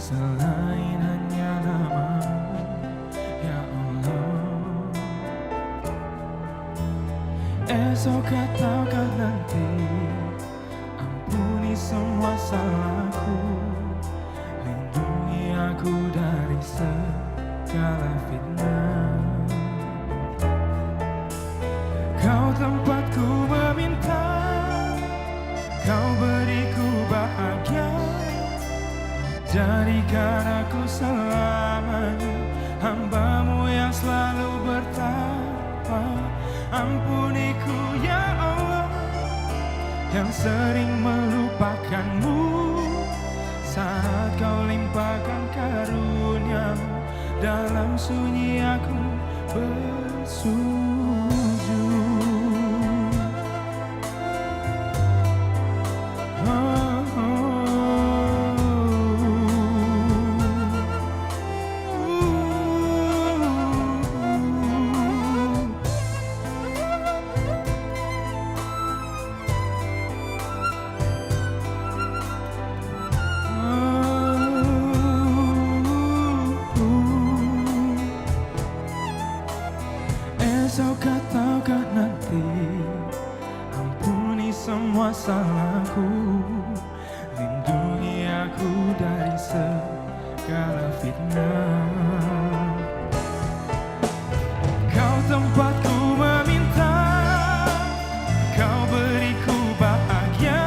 selain hanya nama-Mu, ya Allah. Esok ataukah nanti, ampuni semua salahku, lindungi aku dari segala fitnah. Kau tempatku meminta, Kau beriku bahagia, jadikan aku selamanya hamba-Mu yang selalu bertakwa. Ampuniku ya Allah, yang sering melupakan-Mu, saat Kau limpahkan karunia-Mu, dalam sunyi aku bersujud. Esok ataukah nanti, ampuni semua salahku, lindungi aku dari segala fitnah. Kau tempatku meminta, Kau beriku bahagia,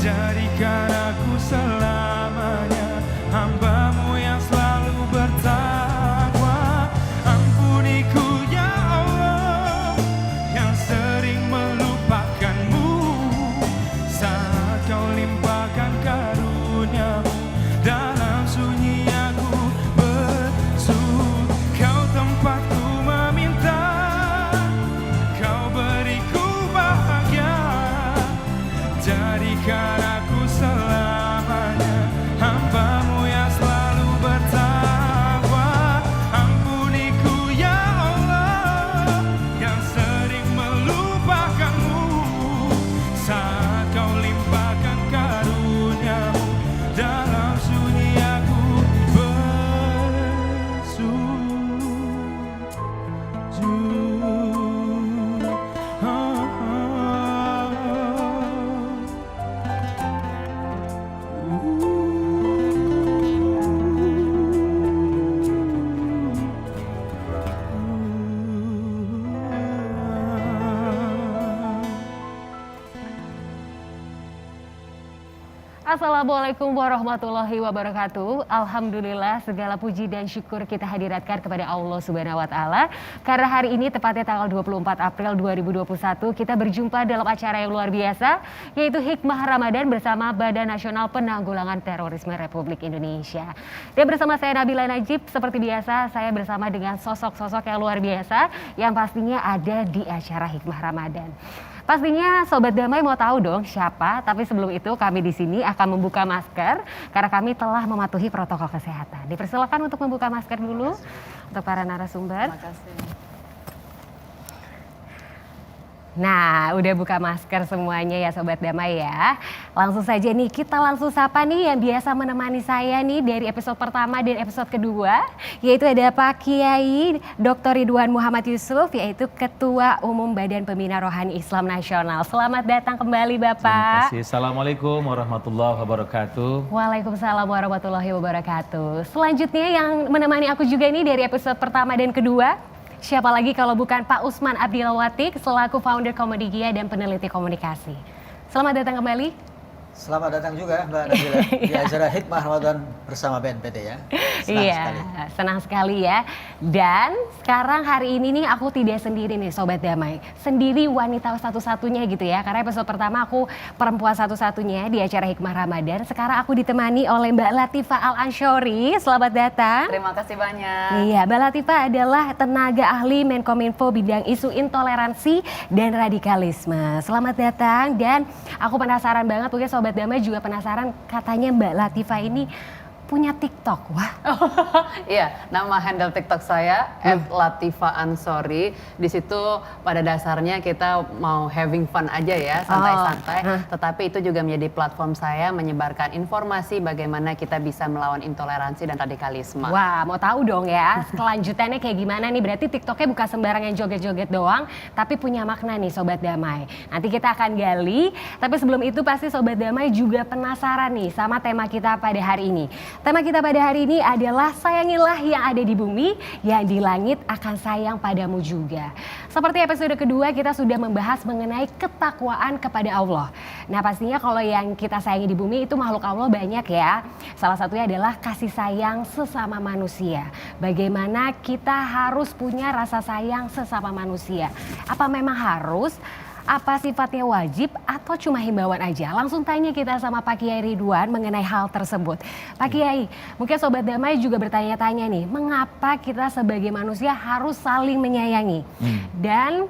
jadikan aku selamanya hamba-Mu yang selalu bertakwa. Ampuniku ya Allah, yang sering melupakan-Mu, saat Kau limpahkan karunia-Mu, dalam sunyi aku bersujud. Kau tempatku meminta, Kau beriku bahagia, jadikan aku selamanya hamba-Mu yang selalu bertakwa. Ampuniku ya Allah, yang sering melupakan-Mu, saat Kau limpahkan karunia-Mu, dalam sunyi aku bersujud. Assalamualaikum warahmatullahi wabarakatuh. Alhamdulillah, segala puji dan syukur kita hadiratkan kepada Allah Subhanahu wa Ta'ala. Karena hari ini tepatnya tanggal 24 April 2021, kita berjumpa dalam acara yang luar biasa, yaitu Hikmah Ramadan bersama Badan Nasional Penanggulangan Terorisme Republik Indonesia. Dan bersama saya Nabila Najib, seperti biasa saya bersama dengan sosok-sosok yang luar biasa yang pastinya ada di acara Hikmah Ramadan. Pastinya Sobat Damai mau tahu dong siapa, tapi sebelum itu kami di sini akan membuka masker karena kami telah mematuhi protokol kesehatan. Dipersilakan untuk membuka masker dulu untuk para narasumber. Terima kasih. Nah, udah buka masker semuanya ya Sobat Damai ya. Langsung saja nih, kita langsung sapa nih yang biasa menemani saya nih dari episode pertama dan episode kedua. Yaitu ada Pak Kiai Dr. Ridwan Muhammad Yusuf, yaitu Ketua Umum Badan Pembina Rohani Islam Nasional. Selamat datang kembali Bapak. Terima kasih. Assalamualaikum warahmatullahi wabarakatuh. Waalaikumsalam warahmatullahi wabarakatuh. Selanjutnya yang menemani aku juga nih dari episode pertama dan kedua. Siapa lagi kalau bukan Pak Usman Abdilawatik selaku founder Komodigia dan peneliti komunikasi. Selamat datang kembali. Selamat datang juga Mbak Nabila di acara Hikmah Ramadan bersama BNPT ya. Senang sekali ya. Dan sekarang hari ini nih aku tidak sendiri nih Sobat Damai. Sendiri wanita satu-satunya gitu ya. Karena episode pertama aku perempuan satu-satunya di acara Hikmah Ramadan. Sekarang aku ditemani oleh Mbak Latifah Al-Ansyori. Selamat datang. Terima kasih banyak. Iya, Mbak Latifah adalah tenaga ahli Menkominfo bidang isu intoleransi dan radikalisme. Selamat datang dan aku penasaran banget, mungkin Sobat Damai juga penasaran, katanya Mbak Latifah ini punya TikTok. Wah. Iya, nama handle TikTok saya @latifaansori. Di situ pada dasarnya kita mau having fun aja ya, santai-santai. Tetapi itu juga menjadi platform saya menyebarkan informasi bagaimana kita bisa melawan intoleransi dan radikalisme. Wah, mau tahu dong ya kelanjutannya kayak gimana nih? Berarti TikToknya bukan sembarangan joget-joget doang, tapi punya makna nih Sobat Damai. Nanti kita akan gali, tapi sebelum itu pasti Sobat Damai juga penasaran nih sama tema kita pada hari ini. Tema kita pada hari ini adalah sayangilah yang ada di bumi, yang di langit akan sayang padamu juga. Seperti episode kedua kita sudah membahas mengenai ketakwaan kepada Allah. Nah pastinya kalau yang kita sayangi di bumi itu makhluk Allah banyak ya. Salah satunya adalah kasih sayang sesama manusia. Bagaimana kita harus punya rasa sayang sesama manusia. Apa memang harus? Apa sifatnya wajib atau cuma himbauan aja? Langsung tanya kita sama Pak Kiai Ridwan mengenai hal tersebut. Pak Kiai, mungkin Sobat Damai juga bertanya-tanya nih, mengapa kita sebagai manusia harus saling menyayangi? Dan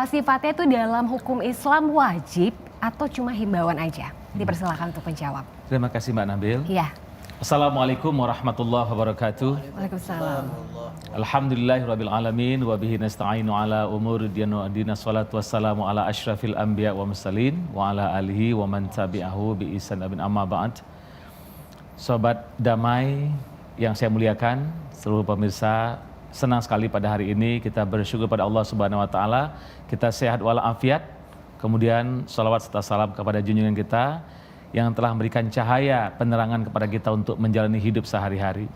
sifatnya itu dalam hukum Islam wajib atau cuma himbauan aja? Dipersilakan untuk menjawab. Terima kasih Mbak Nabil. Iya. Assalamualaikum warahmatullahi wabarakatuh. Waalaikumsalam. Alhamdulillahirabbil alamin wa bihi nasta'inu ala umuri dina salatu wassalamu ala asyrafil anbiya wa mursalin wa ala alihi wa man tabi'ahu bi ihsan amma ba'd. Sobat Damai yang saya muliakan, seluruh pemirsa, senang sekali pada hari ini kita bersyukur pada Allah Subhanahu wa taala, kita sehat walafiat. Kemudian salawat serta salam kepada junjungan kita yang telah memberikan cahaya penerangan kepada kita untuk menjalani hidup sehari-hari.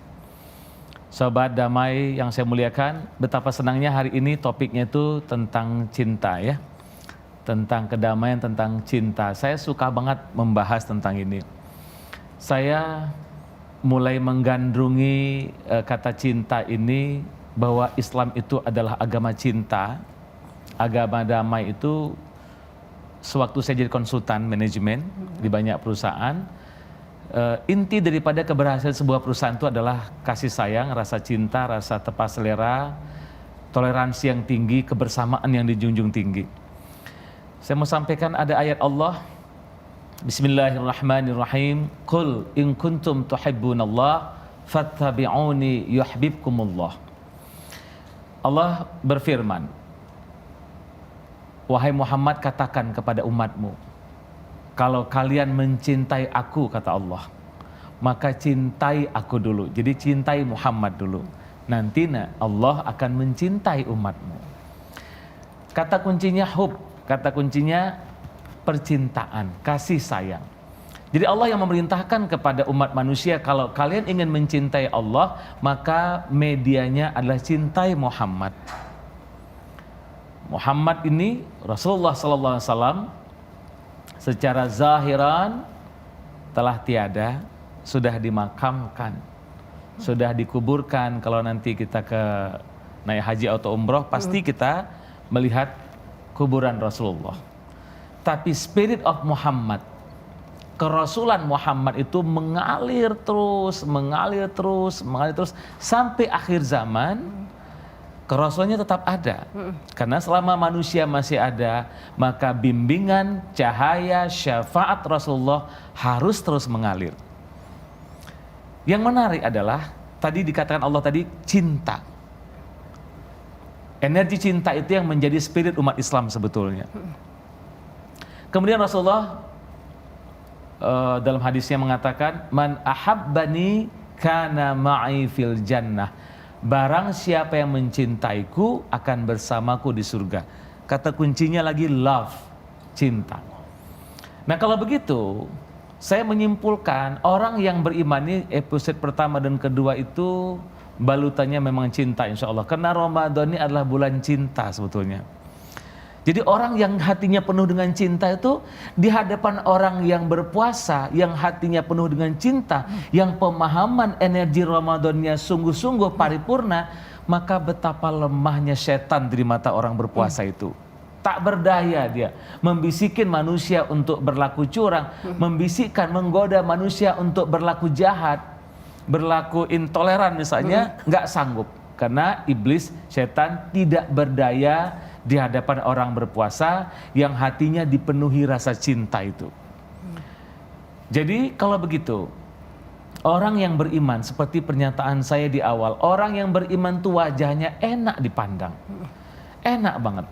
Sobat Damai yang saya muliakan, betapa senangnya hari ini topiknya itu tentang cinta ya. Tentang kedamaian, tentang cinta. Saya suka banget membahas tentang ini. Saya mulai menggandrungi kata cinta ini bahwa Islam itu adalah agama cinta. Agama damai itu sewaktu saya jadi konsultan manajemen di banyak perusahaan, inti daripada keberhasilan sebuah perusahaan itu adalah kasih sayang, rasa cinta, rasa tepat selera, toleransi yang tinggi, kebersamaan yang dijunjung tinggi. Saya mau sampaikan ada ayat Allah, Bismillahirrahmanirrahim, Qul in kuntum tuhibbunallah fattabi'uni yuhibbukumullah. Allah berfirman, wahai Muhammad, katakan kepada umatmu, kalau kalian mencintai aku, kata Allah, maka cintai aku dulu. Jadi cintai Muhammad dulu. Nanti Allah akan mencintai umatmu. Kata kuncinya hub, kata kuncinya percintaan, kasih sayang. Jadi Allah yang memerintahkan kepada umat manusia, kalau kalian ingin mencintai Allah, maka medianya adalah cintai Muhammad. Muhammad ini Rasulullah SAW secara zahiran telah tiada, sudah dimakamkan, sudah dikuburkan. Kalau nanti kita ke naik haji atau umroh, pasti kita melihat kuburan Rasulullah. Tapi spirit of Muhammad, kerasulan Muhammad itu mengalir terus sampai akhir zaman. Kerasulannya tetap ada, karena selama manusia masih ada, maka bimbingan, cahaya, syafaat Rasulullah harus terus mengalir. Yang menarik adalah, tadi dikatakan Allah tadi, cinta. Energi cinta itu yang menjadi spirit umat Islam sebetulnya. Kemudian Rasulullah dalam hadisnya mengatakan, Man ahabbani kana ma'i fil jannah. Barang siapa yang mencintaiku akan bersamaku di surga. Kata kuncinya lagi love, cinta. Nah kalau begitu, saya menyimpulkan orang yang beriman ini episode pertama dan kedua itu balutannya memang cinta insya Allah. Karena Ramadan ini adalah bulan cinta sebetulnya. Jadi orang yang hatinya penuh dengan cinta itu di hadapan orang yang berpuasa, yang hatinya penuh dengan cinta, yang pemahaman energi Ramadannya sungguh-sungguh paripurna, maka betapa lemahnya setan di mata orang berpuasa itu. Tak berdaya dia, membisikin manusia untuk berlaku curang, membisikkan, menggoda manusia untuk berlaku jahat, berlaku intoleran misalnya, nggak sanggup. Karena iblis, setan tidak berdaya di hadapan orang berpuasa yang hatinya dipenuhi rasa cinta itu. Jadi kalau begitu, Orang yang beriman seperti pernyataan saya di awal, orang yang beriman tuh wajahnya enak dipandang. Enak banget.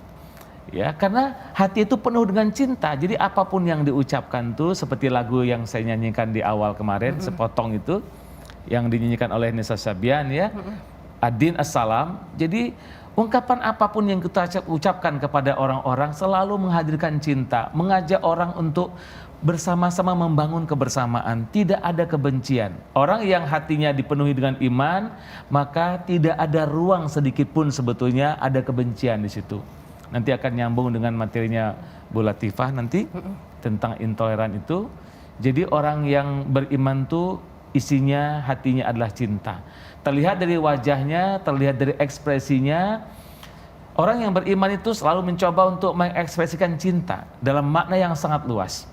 Ya, karena hati itu penuh dengan cinta. Jadi apapun yang diucapkan tuh seperti lagu yang saya nyanyikan di awal kemarin, sepotong itu yang dinyanyikan oleh Nisa Sabian ya. Adin Assalam. Jadi ungkapan apapun yang kita ucapkan kepada orang-orang selalu menghadirkan cinta, mengajak orang untuk bersama-sama membangun kebersamaan, tidak ada kebencian. Orang yang hatinya dipenuhi dengan iman, maka tidak ada ruang sedikit pun sebetulnya ada kebencian di situ. Nanti akan nyambung dengan materinya Bu Latifah nanti tentang intoleran itu. Jadi orang yang beriman tuh isinya hatinya adalah cinta. Terlihat dari wajahnya, terlihat dari ekspresinya. Orang yang beriman itu selalu mencoba untuk mengekspresikan cinta dalam makna yang sangat luas.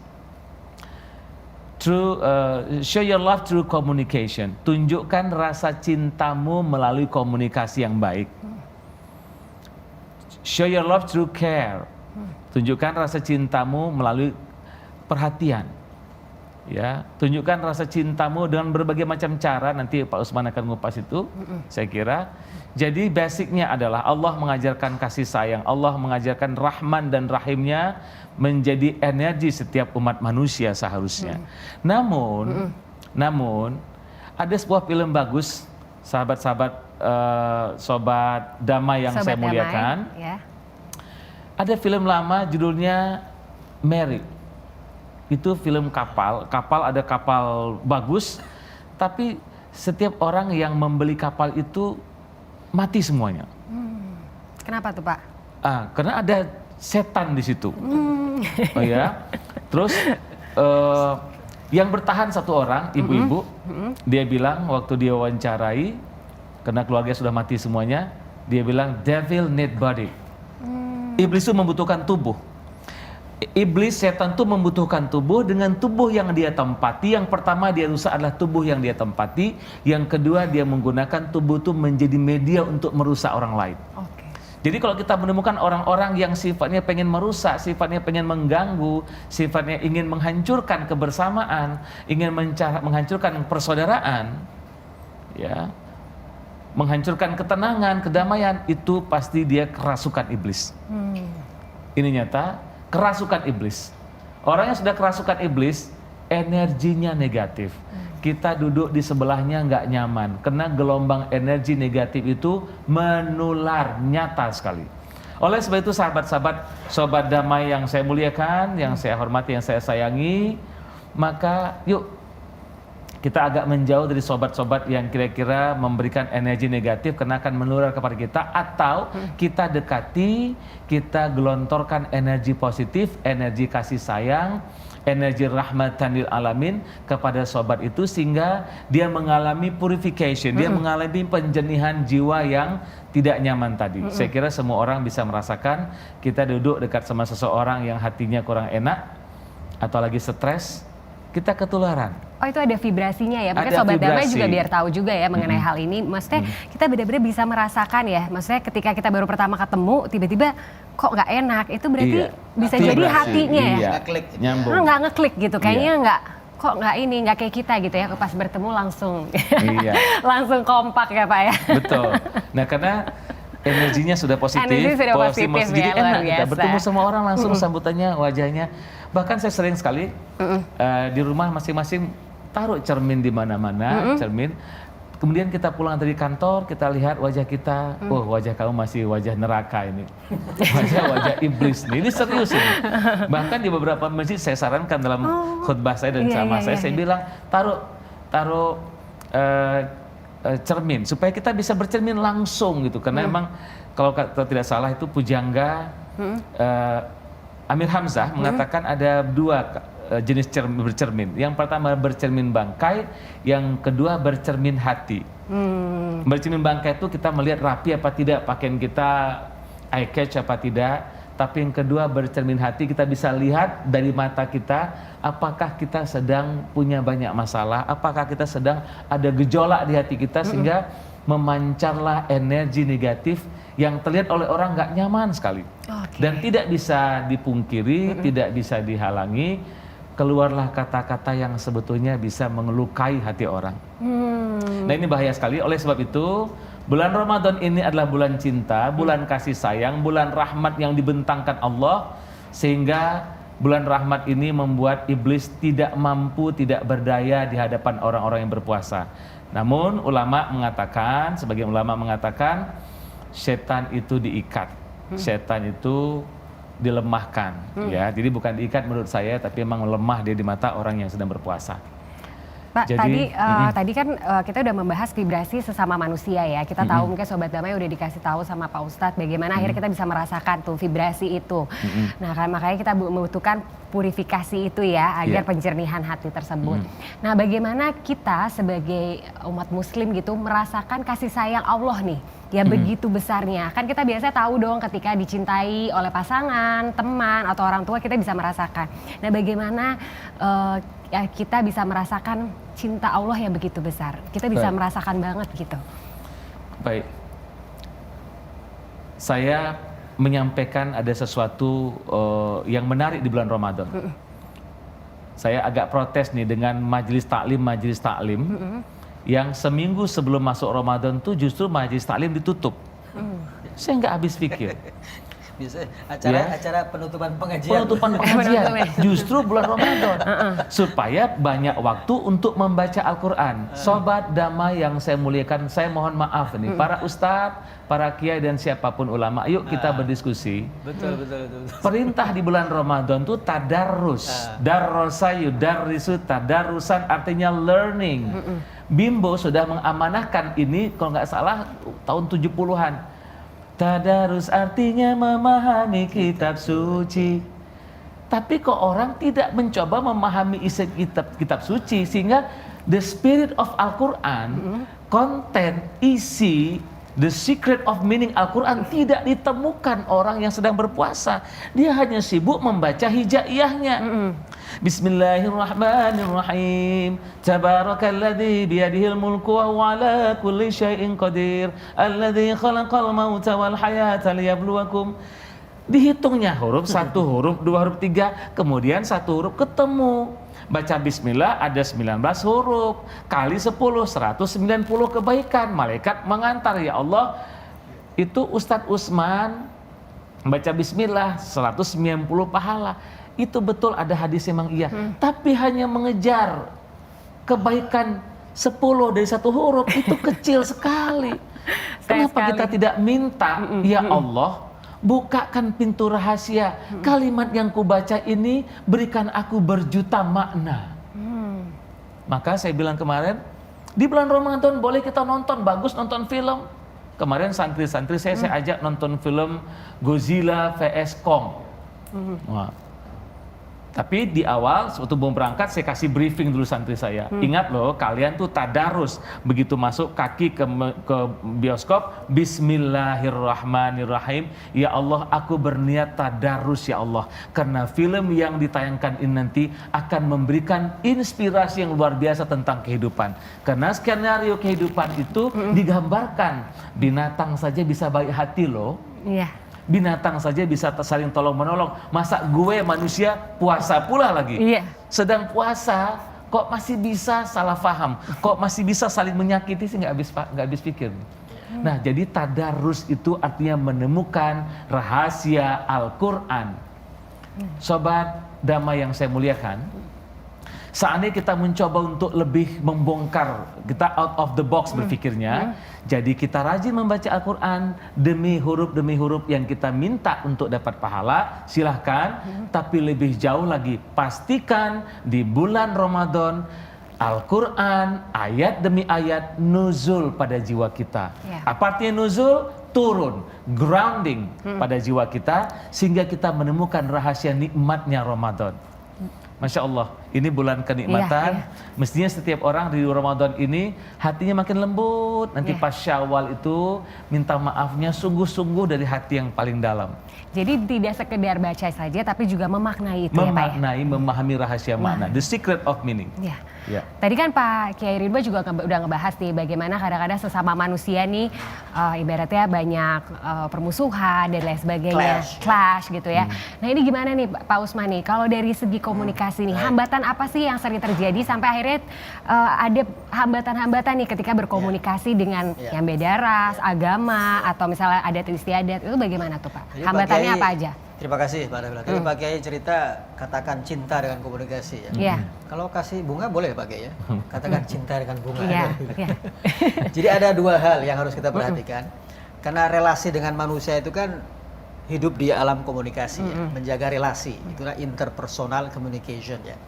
Show your love through communication. Tunjukkan rasa cintamu melalui komunikasi yang baik. Show your love through care. Tunjukkan rasa cintamu melalui perhatian. Ya, tunjukkan rasa cintamu dengan berbagai macam cara. Nanti Pak Usman akan ngupas itu, saya kira. Jadi basicnya adalah Allah mengajarkan kasih sayang, Allah mengajarkan Rahman dan Rahimnya menjadi energi setiap umat manusia seharusnya. Namun ada sebuah film bagus, sahabat-sahabat sobat damai yang Sobat saya muliakan. Damai, ya. Ada film lama judulnya Mary. Itu film kapal ada kapal bagus, tapi setiap orang yang membeli kapal itu mati semuanya. Kenapa tuh Pak? Karena ada setan di situ. Oh ya. Terus yang bertahan satu orang, ibu-ibu, dia bilang waktu dia wawancarai, karena keluarga sudah mati semuanya, dia bilang devil need body. Iblis itu membutuhkan tubuh. Iblis, setan itu membutuhkan tubuh. Dengan tubuh yang dia tempati, yang pertama dia rusak adalah tubuh yang dia tempati, yang kedua dia menggunakan tubuh itu menjadi media untuk merusak orang lain. Jadi kalau kita menemukan orang-orang yang sifatnya pengen merusak, sifatnya pengen mengganggu, sifatnya ingin menghancurkan kebersamaan, ingin menghancurkan persaudaraan, ya, menghancurkan ketenangan, kedamaian, itu pasti dia kerasukan iblis. Ini nyata. Kerasukan iblis. Orang yang sudah kerasukan iblis, energinya negatif. Kita duduk di sebelahnya nggak nyaman, karena gelombang energi negatif itu menular, nyata sekali. Oleh sebab itu sahabat-sahabat, sobat damai yang saya muliakan, yang saya hormati, yang saya sayangi, maka yuk kita agak menjauh dari sobat-sobat yang kira-kira memberikan energi negatif karena akan menular kepada kita, atau kita dekati, kita gelontorkan energi positif, energi kasih sayang, energi rahmatan lil alamin kepada sobat itu, sehingga dia mengalami purification, dia mengalami penjenihan jiwa yang tidak nyaman tadi. Saya kira semua orang bisa merasakan, kita duduk dekat sama seseorang yang hatinya kurang enak atau lagi stres, kita ketularan. Oh, itu ada vibrasinya ya. Mungkin Ada sobat damai vibrasi. juga biar tahu juga ya mengenai hal ini. Maksudnya kita benar-benar bisa merasakan ya. Maksudnya ketika kita baru pertama ketemu, tiba-tiba kok nggak enak. Itu berarti bisa jadi Vibrasi. hatinya ya. Iya. Ngeklik. Nyambung. Nggak ngeklik gitu. Kayaknya Iya. nggak nggak kayak kita gitu ya. Pas bertemu langsung Iya. langsung kompak ya Pak ya. Betul. Nah, karena energinya sudah positif, Energi sudah positif jadi ya, luar enak kita biasa. bertemu sama orang langsung sambutannya, wajahnya. Bahkan saya sering sekali di rumah masing-masing taruh cermin di mana-mana, cermin. Kemudian kita pulang dari kantor, kita lihat wajah kita, wajah kamu masih wajah neraka ini, wajah iblis nih. Ini serius ini. Bahkan di beberapa masjid saya sarankan dalam khutbah saya dan ceramah saya bilang taruh cermin supaya kita bisa bercermin langsung gitu, karena emang kalau tidak salah itu pujangga Amir Hamzah mengatakan ada dua jenis bercermin. Yang pertama bercermin bangkai, yang kedua bercermin hati. Bercermin bangkai itu kita melihat rapi apa tidak pakaian kita, eye catch apa tidak. Tapi yang kedua bercermin hati, kita bisa lihat dari mata kita apakah kita sedang punya banyak masalah, apakah kita sedang ada gejolak di hati kita sehingga memancarlah energi negatif yang terlihat oleh orang nggak nyaman sekali. Dan tidak bisa dipungkiri, tidak bisa dihalangi. keluarlah kata-kata yang sebetulnya bisa mengelukai hati orang. Nah ini bahaya sekali. Oleh sebab itu, bulan Ramadan ini adalah bulan cinta, bulan kasih sayang, bulan rahmat yang dibentangkan Allah, sehingga bulan rahmat ini membuat iblis tidak mampu, tidak berdaya di hadapan orang-orang yang berpuasa. Namun ulama mengatakan, sebagian ulama mengatakan, setan itu diikat, setan itu dilemahkan, ya. Jadi bukan diikat menurut saya, tapi memang lemah dia di mata orang yang sedang berpuasa. Pak, Jadi, tadi kan kita udah membahas vibrasi sesama manusia ya. Kita tahu mungkin Sobat Damai udah dikasih tahu sama Pak Ustadz bagaimana akhirnya kita bisa merasakan tuh vibrasi itu. Nah kan makanya kita membutuhkan purifikasi itu ya agar penjernihan hati tersebut. Nah bagaimana kita sebagai umat muslim gitu merasakan kasih sayang Allah nih ya begitu besarnya. Kan kita biasanya tahu dong ketika dicintai oleh pasangan, teman atau orang tua kita bisa merasakan. Nah bagaimana ya kita bisa merasakan cinta Allah yang begitu besar. Kita bisa merasakan banget gitu. Baik. Saya menyampaikan ada sesuatu yang menarik di bulan Ramadan. Saya agak protes nih dengan majelis taklim yang seminggu sebelum masuk Ramadan tuh justru majelis taklim ditutup. Saya nggak habis pikir. Biasanya acara penutupan pengajian. Penutupan pengajian justru bulan Ramadan supaya banyak waktu untuk membaca Al-Quran. Sobat Damai yang saya muliakan, saya mohon maaf nih para ustadz, para kiai dan siapapun ulama, yuk kita berdiskusi. Betul. Perintah di bulan Ramadan tuh tadarrus, darrosayu, darrisu, tadarusan artinya learning. Bimbo sudah mengamanahkan ini kalau nggak salah tahun 70-an. Tadarus artinya memahami kitab suci. Tapi kok orang tidak mencoba memahami isi kitab suci, sehingga the spirit of Al-Quran, konten, isi, the secret of meaning Al-Quran tidak ditemukan orang yang sedang berpuasa. Dia hanya sibuk membaca hijaiyahnya. Bismillahirrahmanirrahim. Tabarakalladzi biyadihil mulku wa huwa ala kulli syai'in qadir. Alladzi khalaqal mauta wal hayata liyabluwakum. Dihitungnya huruf, 1 huruf, 2 huruf, 3, kemudian 1 huruf ketemu. Baca bismillah ada 19 huruf, kali 10, 190 kebaikan. Malaikat mengantar, ya Allah, itu Ustadz Usman baca bismillah 190 pahala. Itu betul ada hadis memang iya, tapi hanya mengejar kebaikan 10 dari 1 huruf itu kecil sekali. Kenapa kita tidak minta, ya Allah, bukakan pintu rahasia, kalimat yang kubaca ini berikan aku berjuta makna. Maka saya bilang kemarin, di bulan Ramadan boleh kita nonton, bagus nonton film. Kemarin santri-santri saya ajak nonton film Godzilla vs Kong. Wah. Tapi di awal waktu mau berangkat saya kasih briefing dulu santri saya. Ingat loh, kalian tuh tadarus. Begitu masuk kaki ke bioskop, Bismillahirrahmanirrahim. Ya Allah, aku berniat tadarus ya Allah. Karena film yang ditayangkan ini nanti akan memberikan inspirasi yang luar biasa tentang kehidupan. Karena skenario kehidupan itu digambarkan. Binatang saja bisa baik hati loh. Iya. Binatang saja bisa saling tolong menolong. Masa gue manusia puasa pula lagi? Iya. Sedang puasa kok masih bisa salah paham, kok masih bisa saling menyakiti sih nggak habis pikir. Nah jadi tadarus itu artinya menemukan rahasia Al-Quran. Sobat Damai yang saya muliakan, saatnya kita mencoba untuk lebih membongkar, kita out of the box berpikirnya. Jadi kita rajin membaca Al-Quran demi huruf yang kita minta untuk dapat pahala, silahkan. Tapi lebih jauh lagi, pastikan di bulan Ramadan Al-Quran ayat demi ayat nuzul pada jiwa kita. Apa artinya nuzul? Turun, grounding pada jiwa kita, sehingga kita menemukan rahasia nikmatnya Ramadan. Masya Allah, Ini bulan kenikmatan. Mestinya setiap orang di Ramadan ini hatinya makin lembut. Nanti pas Syawal itu minta maafnya sungguh-sungguh dari hati yang paling dalam. Jadi tidak sekedar baca saja, tapi juga memaknai itu ya Pak ya? Memaknai, memahami rahasia makna. The secret of meaning. Ya. Ya. Tadi kan Pak Kiai Ridho juga udah ngebahas nih bagaimana kadang-kadang sesama manusia nih ibaratnya banyak permusuhan dan lain sebagainya, clash gitu ya. Nah ini gimana nih Pak Usman nih, kalau dari segi komunikasi nih, hambatan apa sih yang sering terjadi sampai akhirnya ada hambatan-hambatan nih ketika berkomunikasi dengan yang beda ras, agama, atau misalnya adat istiadat, itu bagaimana tuh Pak? Jadi, Hambatannya Pak Kiai, apa aja? Terima kasih Pak Nabila. Tadi Pak Kiai cerita katakan cinta dengan komunikasi ya. Iya. Kalau kasih bunga boleh Pak Kiai ya. Katakan cinta dengan bunga. Iya. Iya. Jadi ada dua hal yang harus kita perhatikan. Karena relasi dengan manusia itu kan hidup di alam komunikasi ya. Menjaga relasi. Itulah interpersonal communication ya.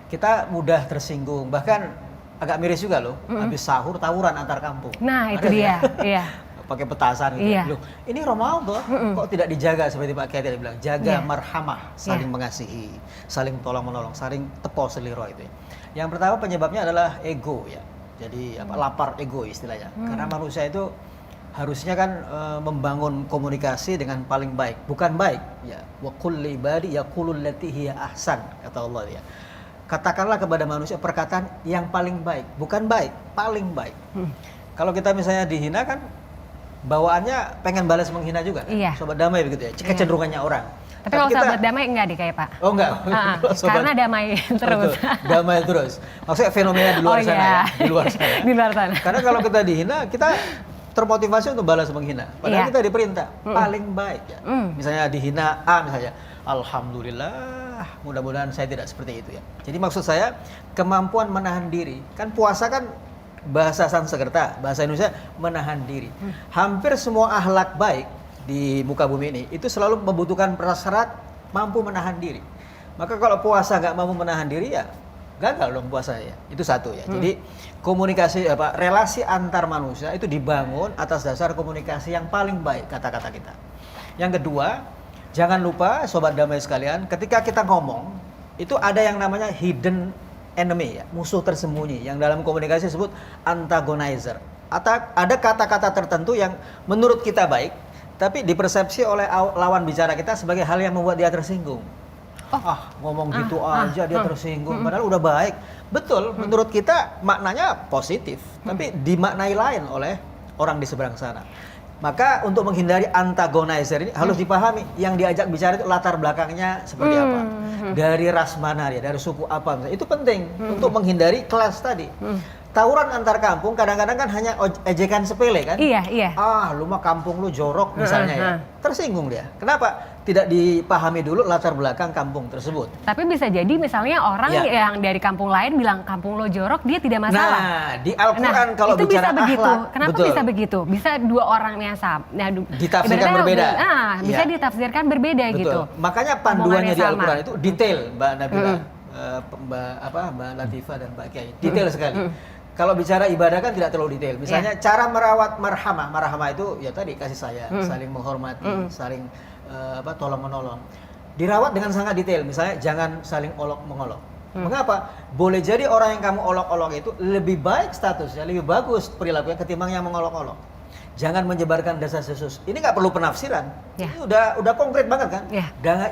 Kita mudah tersinggung, bahkan agak miris juga loh. Habis sahur tawuran antar kampung. Nah itu Ada dia. ya? Iya. Pakai petasan gitu. Iya. Loh, ini Ramadan kok tidak dijaga seperti Pak Kiai tadi bilang, jaga Iya. marhamah, saling mengasihi, saling tolong menolong, saling tepo seliro itu ya. Yang pertama penyebabnya adalah ego ya. Jadi lapar ego istilahnya. Karena manusia itu harusnya kan membangun komunikasi dengan paling baik, bukan baik ya. Wa qul li ibadi yaqulul lati hiya ahsan, kata Allah ya. Katakanlah kepada manusia perkataan yang paling baik, bukan baik, paling baik. Kalau kita misalnya dihina kan bawaannya pengen balas menghina juga kan? Iya. Sobat damai begitu ya, kecenderungannya orang. Tapi kalau sahabat damai enggak deh kayak Pak. Oh enggak. Karena damai terus. Betul, damai terus. Maksudnya fenomena di luar sana ya, di luar sana. Di luar sana. Karena kalau kita dihina, kita termotivasi untuk balas menghina. Padahal kita diperintah paling baik ya. Misalnya dihina A misalnya, alhamdulillah, mudah-mudahan saya tidak seperti itu ya. Jadi maksud saya kemampuan menahan diri. Kan puasa kan bahasa Sanskerta, bahasa Indonesia menahan diri. Hampir semua akhlak baik di muka bumi ini itu selalu membutuhkan prasyarat mampu menahan diri. Maka kalau puasa nggak mampu menahan diri ya gagal dong puasa ya. Itu satu ya. Jadi komunikasi relasi antar manusia itu dibangun atas dasar komunikasi yang paling baik, kata-kata kita. Yang kedua, jangan lupa sobat damai sekalian, ketika kita ngomong itu ada yang namanya hidden enemy ya, musuh tersembunyi yang dalam komunikasi disebut antagonizer. Atau ada kata-kata tertentu yang menurut kita baik, tapi dipersepsi oleh lawan bicara kita sebagai hal yang membuat dia tersinggung. Ngomong gitu aja dia tersinggung, padahal udah baik. Betul, menurut kita maknanya positif, tapi dimaknai lain oleh orang di seberang sana. Maka untuk menghindari antagonizer ini harus dipahami yang diajak bicara itu latar belakangnya seperti apa. Dari ras mana dia, dari suku apa misalnya. Itu penting untuk menghindari kelas tadi. Tawuran antar kampung kadang-kadang kan hanya ejekan sepele kan? Iya, iya. Lu mah kampung lu jorok misalnya ya. Tersinggung dia. Kenapa? Tidak dipahami dulu latar belakang kampung tersebut. Tapi bisa jadi misalnya orang yang dari kampung lain bilang kampung lo jorok, dia tidak masalah. Nah, di Al-Quran kalau itu bicara bisa begitu. akhlak. Kenapa betul. bisa begitu? Bisa dua orang yang sama. Nah, ditafsirkan berbeda. Bisa ditafsirkan berbeda betul. gitu. Makanya panduannya di sama. Al-Quran itu detail, Mbak Nabila, Mbak Latifah dan Mbak Kiai. Detail sekali. Kalau bicara ibadah kan tidak terlalu detail. Misalnya cara merawat marhamah. Marhamah itu ya tadi kasih sayang, saling menghormati, saling tolong menolong. Dirawat dengan sangat detail. Misalnya jangan saling olok-mengolok. Mengapa? Boleh jadi orang yang kamu olok-olok itu lebih baik statusnya, lebih bagus perilakunya ketimbang yang mengolok-olok. Jangan menyebarkan desas-desus. Ini nggak perlu penafsiran. Ini udah konkret banget kan?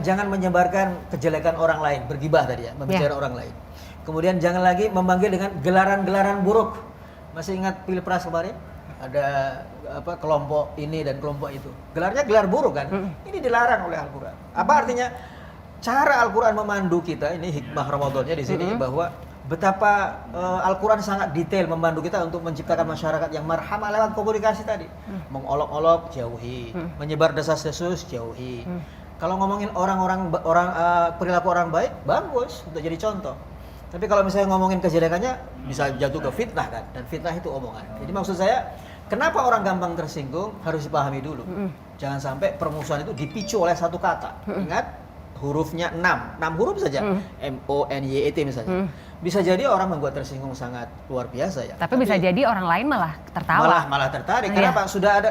Jangan menyebarkan kejelekan orang lain, bergibah tadi ya, membicara orang lain. Kemudian jangan lagi memanggil dengan gelaran-gelaran buruk. Masih ingat Pilpres kemarin? Ada kelompok ini dan kelompok itu. Gelarnya gelar buruk kan? Ini dilarang oleh Al-Quran. Apa artinya? Cara Al-Quran memandu kita, ini hikmah Ramadannya di sini, bahwa betapa Al-Quran sangat detail membantu kita untuk menciptakan masyarakat yang marhamah lewat komunikasi tadi. Mengolok-olok, jauhi. Menyebar desas-desus, jauhi. Kalau ngomongin perilaku orang baik, bagus untuk jadi contoh. Tapi kalau misalnya ngomongin kejelekannya, bisa jatuh ke fitnah kan, dan fitnah itu omongan. Jadi maksud saya, kenapa orang gampang tersinggung harus dipahami dulu. Jangan sampai permusuhan itu dipicu oleh satu kata. Ingat, hurufnya 6 huruf saja, MONYET misalnya. Bisa jadi orang membuat tersinggung sangat luar biasa ya. Tapi bisa jadi orang lain malah tertawa. Malah tertarik. Kenapa? Sudah ada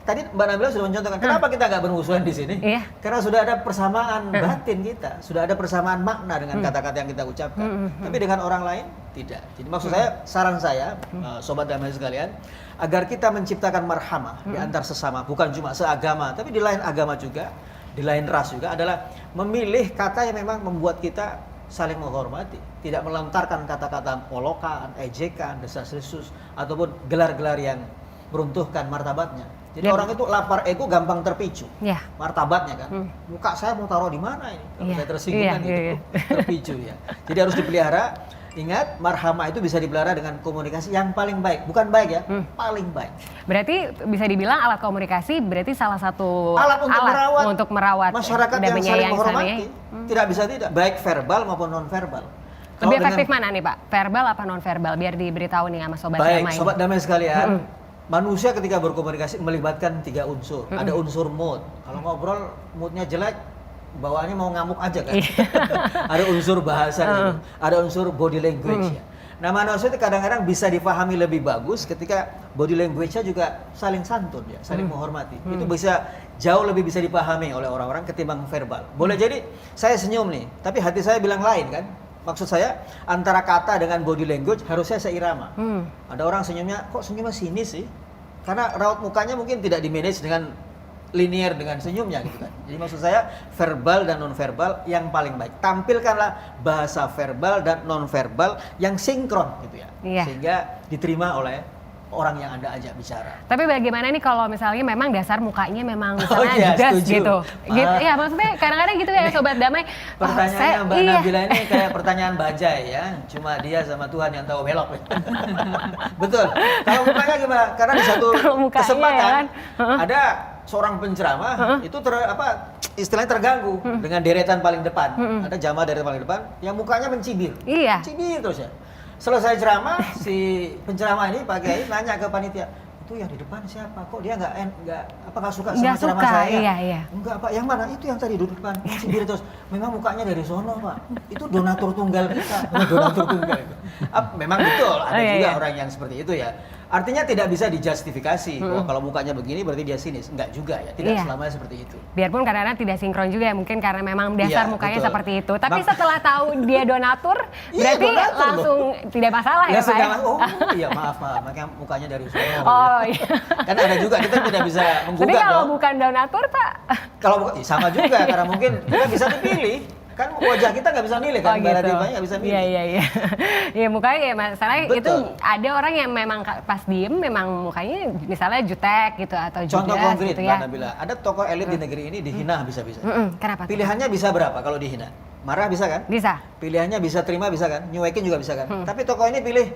tadi Mbak Nabila sudah mencontohkan, kenapa kita nggak bermusuhan di sini? Iya. Karena sudah ada persamaan batin kita, sudah ada persamaan makna dengan kata-kata yang kita ucapkan. Tapi dengan orang lain tidak. Jadi maksud saya, saran saya, sobat damai sekalian, agar kita menciptakan marhamah di antar sesama, bukan cuma seagama, tapi di lain agama juga, di lain ras juga, adalah memilih kata yang memang membuat kita saling menghormati, tidak melontarkan kata-kata polokan, ejekan, desas-desus, ataupun gelar-gelar yang meruntuhkan martabatnya. Jadi orang itu lapar ego gampang terpicu, martabatnya kan. Muka saya mau taruh di mana ini? Kalau saya tersinggung kan gitu, terpicu ya. Jadi harus dipelihara. Ingat, marhamah itu bisa dipelihara dengan komunikasi yang paling baik, bukan baik ya, paling baik. Berarti bisa dibilang alat komunikasi berarti salah satu Alat untuk merawat masyarakat dan yang saling menyayangi menghormati. Tidak bisa tidak, baik verbal maupun non verbal. Lebih efektif mana nih Pak? Verbal apa non verbal? Biar diberitahu nih sama sobat baik, damai. sobat damai sekalian. Manusia ketika berkomunikasi melibatkan 3 unsur. Ada unsur mood. Kalau ngobrol moodnya jelek, bawaannya mau ngamuk aja kan. Ada unsur bahasa, ada unsur body language ya. Nah, manusia itu kadang-kadang bisa dipahami lebih bagus ketika body language-nya juga saling santun ya, saling menghormati. Itu bisa jauh lebih bisa dipahami oleh orang-orang ketimbang verbal. Boleh jadi saya senyum nih, tapi hati saya bilang lain kan. Maksud saya antara kata dengan body language harusnya seirama. Ada orang senyumnya, kok senyumnya sinis sih? Karena raut mukanya mungkin tidak di-manage dengan linear dengan senyumnya gitu kan. Jadi maksud saya verbal dan non verbal yang paling baik. Tampilkanlah bahasa verbal dan non verbal yang sinkron gitu ya. Sehingga diterima oleh orang yang Anda ajak bicara. Tapi bagaimana nih kalau misalnya memang dasar mukanya memang misalnya judes gitu. Iya, maksudnya kadang-kadang gitu ya sobat damai. Pertanyaannya Mbak Nabila ini kayak pertanyaan bajai ya. Cuma dia sama Tuhan yang tahu belok. Betul. Kalau mukanya gimana? Karena di satu kesempatan ada seorang penceramah itu istilahnya terganggu dengan deretan paling depan. Ada jamaah deretan paling depan yang mukanya mencibir. Mencibir terus ya. Selesai ceramah, si penceramah ini Pak Kiai nanya ke panitia, itu yang di depan siapa? Kok dia nggak suka sama ceramah saya? Enggak Pak, yang mana? Itu yang tadi duduk depan, mencibir terus. Memang mukanya dari sono Pak. Itu donatur tunggal kita. Donatur tunggal itu. Memang betul, ada juga orang yang seperti itu ya. Artinya tidak bisa dijustifikasi. Kalau mukanya begini berarti dia sinis. Enggak juga ya, tidak selamanya seperti itu. Biarpun kadang-kadang tidak sinkron juga ya, mungkin karena memang dasar mukanya seperti itu. Tapi setelah tahu dia donatur, berarti langsung tidak masalah ya Pak? Oh iya maaf, makanya mukanya dari sono. Oh iya. Kan ada juga, kita tidak bisa menggugat. Tapi kalau bukan donatur Pak? Kalau sama juga, karena mungkin kita bisa dipilih. Kan wajah kita nggak bisa milih kan, gitu. nggak bisa milih. Iya. Ya mukanya ya masalahnya itu ada orang yang memang pas diem memang mukanya misalnya jutek gitu atau judes. Contoh konkret gitu ya. Mbak Nabila, ada tokoh elit di negeri ini dihina bisa-bisa. Kenapa? Pilihannya bisa berapa kalau dihina? Marah bisa kan? Bisa. Pilihannya bisa terima bisa kan? Nyuekin juga bisa kan? Tapi tokoh ini pilih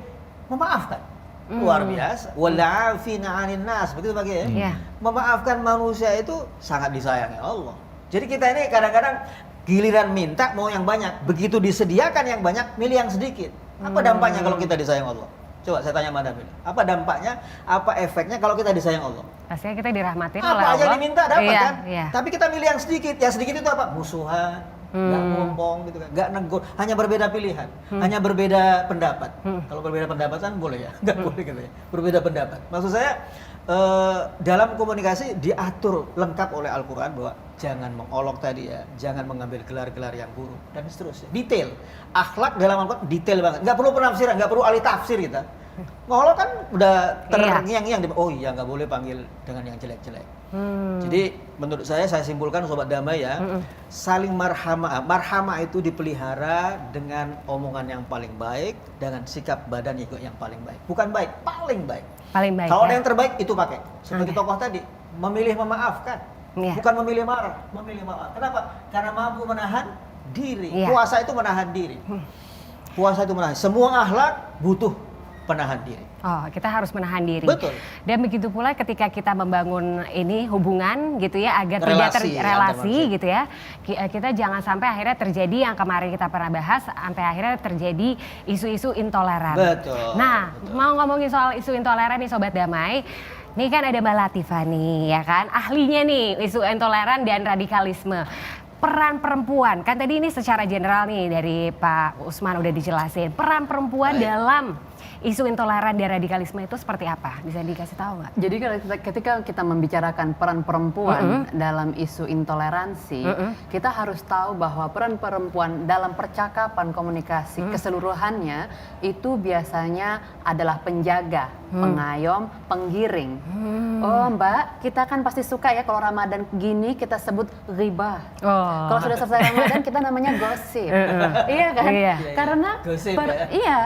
memaafkan. Luar biasa. Wal'afina 'anil nas, begitu Pak ya? Memaafkan manusia itu sangat disayangi Allah. Jadi kita ini kadang-kadang giliran minta mau yang banyak, begitu disediakan yang banyak, milih yang sedikit. Apa dampaknya kalau kita disayang Allah? Coba saya tanya Mbak Nabila, apa dampaknya, apa efeknya kalau kita disayang Allah? Pastinya kita dirahmatin oleh Apa Allah. aja diminta dapat kan? Iya. Tapi kita milih yang sedikit. Yang sedikit itu apa? Musuhan, nggak ngomong gitu kan, nggak negur, hanya berbeda pilihan, hanya berbeda pendapat. Kalau berbeda pendapat kan boleh ya, nggak boleh gitu ya. Berbeda pendapat. Maksud saya dalam komunikasi diatur lengkap oleh Al-Quran bahwa jangan mengolok tadi ya, jangan mengambil gelar-gelar yang buruk dan seterusnya. Detail, akhlak dalam Al-Quran detail banget. Nggak perlu penafsiran, nggak perlu ahli tafsir kita. Ngolok kan udah terngiang-ngiang, oh iya nggak boleh panggil dengan yang jelek-jelek. Jadi menurut saya simpulkan sobat damai ya, saling marhamah itu dipelihara dengan omongan yang paling baik, dengan sikap badan juga yang paling baik. Bukan baik, paling baik. Paling baik. Kalau ada yang terbaik itu pakai. Seperti tokoh tadi, memilih memaafkan, bukan memilih marah, memilih maaf. Kenapa? Karena mampu menahan diri. Puasa itu menahan diri. Puasa itu menahan. Semua akhlak butuh penahan diri. Oh, kita harus menahan diri. Betul. Dan begitu pula ketika kita membangun ini hubungan gitu ya, agar Relasi, tidak relasi gitu ya. Kita jangan sampai akhirnya terjadi yang kemarin kita pernah bahas, sampai akhirnya terjadi isu-isu intoleran. Betul. Nah, mau ngomongin soal isu intoleran nih sobat damai. Nih kan ada Mbak Latifah nih ya kan, ahlinya nih isu intoleran dan radikalisme. Peran perempuan, kan tadi ini secara general nih dari Pak Usman udah dijelasin. Peran perempuan dalam isu intoleran dan radikalisme itu seperti apa? Bisa dikasih tahu nggak? Jadi ketika kita membicarakan peran perempuan dalam isu intoleransi, kita harus tahu bahwa peran perempuan dalam percakapan komunikasi keseluruhannya itu biasanya adalah penjaga, pengayom, penggiring. Oh Mbak, kita kan pasti suka ya kalau Ramadan gini kita sebut ghibah. Kalau sudah selesai Ramadan kita namanya gosip. Iya kan? Iya. Karena Gosip, ya? iya,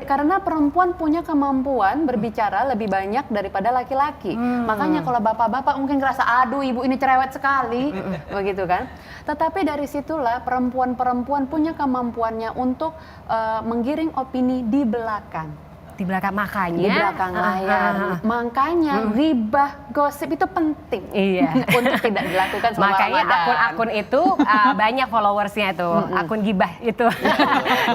karena perempuan punya kemampuan berbicara lebih banyak daripada laki-laki. Makanya kalau bapak-bapak mungkin ngerasa aduh ibu ini cerewet sekali, begitu kan? Tetapi dari situlah perempuan-perempuan punya kemampuannya untuk menggiring opini di belakang. Di belakang makanya. Di belakang layar. Makanya ghibah, gosip itu penting. Iya. Untuk tidak dilakukan selama Makanya Ramadan. akun-akun itu banyak followersnya tuh, akun gibah itu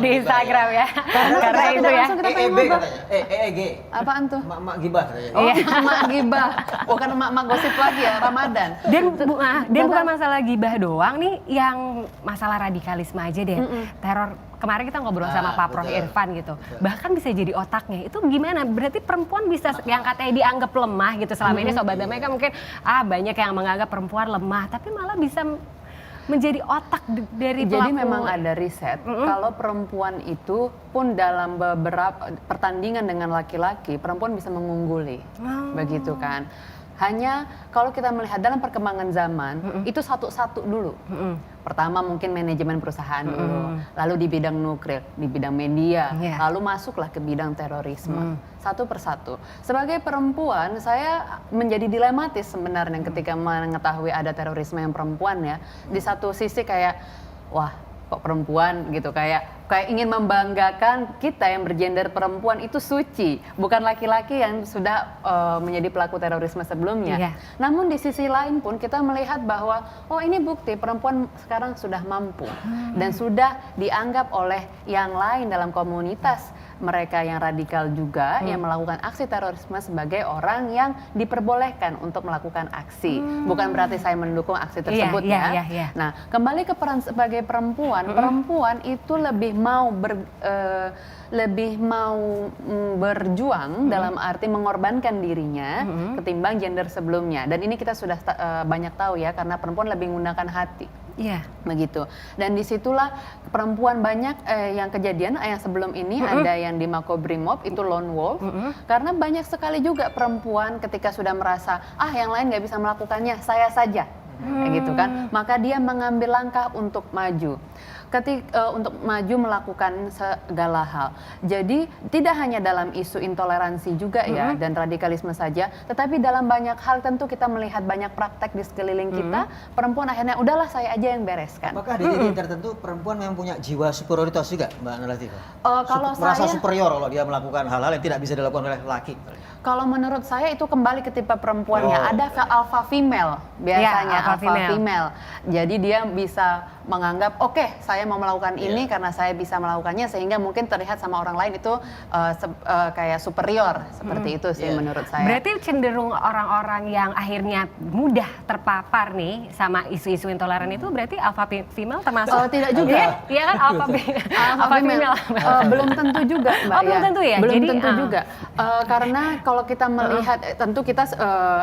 di Instagram ya. Karena itu ya. langsung kita pengen EEB ngobrol. katanya. EEG. Apaan tuh? Mak-mak gibah katanya. Oh, mak gibah. Bukan mak gosip lagi ya, Ramadan. Dan bukan masalah gibah doang nih, yang masalah radikalisme aja deh. Teror kemarin kita ngobrol sama Pak Prof betul. Irfan gitu. Bahkan bisa jadi otaknya. Itu gimana? Berarti perempuan bisa yang katanya dianggap lemah gitu. Selama ini Sobat Damai kan mungkin banyak yang menganggap perempuan lemah, tapi malah bisa menjadi otak dari pelaku. Jadi memang ada riset kalau perempuan itu pun dalam beberapa pertandingan dengan laki-laki, perempuan bisa mengungguli. Begitu kan. Hanya kalau kita melihat dalam perkembangan zaman, itu satu-satu dulu. Pertama mungkin manajemen perusahaan dulu, lalu di bidang nuklir, di bidang media, lalu masuklah ke bidang terorisme. Satu persatu. Sebagai perempuan, saya menjadi dilematis sebenarnya ketika mengetahui ada terorisme yang perempuan ya. Di satu sisi kayak, wah kok perempuan gitu, kayak ingin membanggakan kita yang bergender perempuan itu suci, bukan laki-laki yang sudah menjadi pelaku terorisme sebelumnya. Namun di sisi lain pun kita melihat bahwa oh ini bukti perempuan sekarang sudah mampu dan sudah dianggap oleh yang lain dalam komunitas mereka yang radikal juga yang melakukan aksi terorisme sebagai orang yang diperbolehkan untuk melakukan aksi. Bukan berarti saya mendukung aksi tersebut Nah, kembali ke peran sebagai perempuan, perempuan itu lebih mau berjuang dalam arti mengorbankan dirinya ketimbang gender sebelumnya. Dan ini kita sudah banyak tahu ya, karena perempuan lebih menggunakan hati. Begitu. Dan disitulah perempuan banyak yang kejadian yang sebelum ini ada yang di Makobrimob itu lone wolf. Karena banyak sekali juga perempuan ketika sudah merasa yang lain nggak bisa melakukannya, saya saja. Kayak gitu kan. Maka dia mengambil langkah untuk maju. Untuk maju melakukan segala hal. Jadi tidak hanya dalam isu intoleransi juga ya dan radikalisme saja, tetapi dalam banyak hal tentu kita melihat banyak praktek di sekeliling kita, perempuan akhirnya udahlah saya aja yang bereskan. Apakah di titik tertentu perempuan yang punya jiwa superioritas juga, Mbak Latifah? Kalau merasa saya superior kalau dia melakukan hal-hal yang tidak bisa dilakukan oleh laki. Kalau menurut saya itu kembali ke tipe perempuannya. Ada alpha female biasanya, alpha female. Jadi dia bisa menganggap oke, saya mau melakukan ini karena saya bisa melakukannya, sehingga mungkin terlihat sama orang lain itu kayak superior seperti itu sih menurut saya. Berarti cenderung orang-orang yang akhirnya mudah terpapar nih sama isu-isu intoleran itu berarti alpha female termasuk? Tidak juga. Iya kan alpha female. Belum tentu juga Mbak. Belum tentu ya? Belum Jadi, tentu juga. Karena kalau kita melihat, tentu kita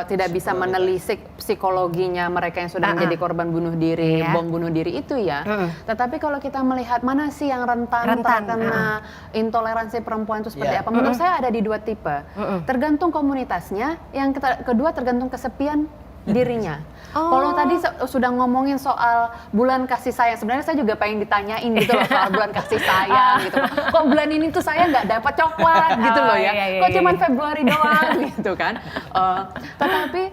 tidak bisa menelisik psikologinya mereka yang sudah menjadi korban bunuh diri, bom bunuh diri itu ya. Tetapi kalau kita melihat mana sih yang rentan terkena intoleransi perempuan itu seperti apa? Menurut saya ada di dua tipe. Tergantung komunitasnya, yang kedua tergantung kesepian dirinya. Kalau tadi sudah ngomongin soal bulan kasih sayang, sebenarnya saya juga pengen ditanyain gitu loh soal bulan kasih sayang gitu. Kok bulan ini tuh saya nggak dapat coklat gitu loh ya? Kok cuman Februari doang gitu kan? Tetapi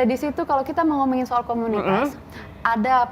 di situ kalau kita mau ngomongin soal komunitas, ada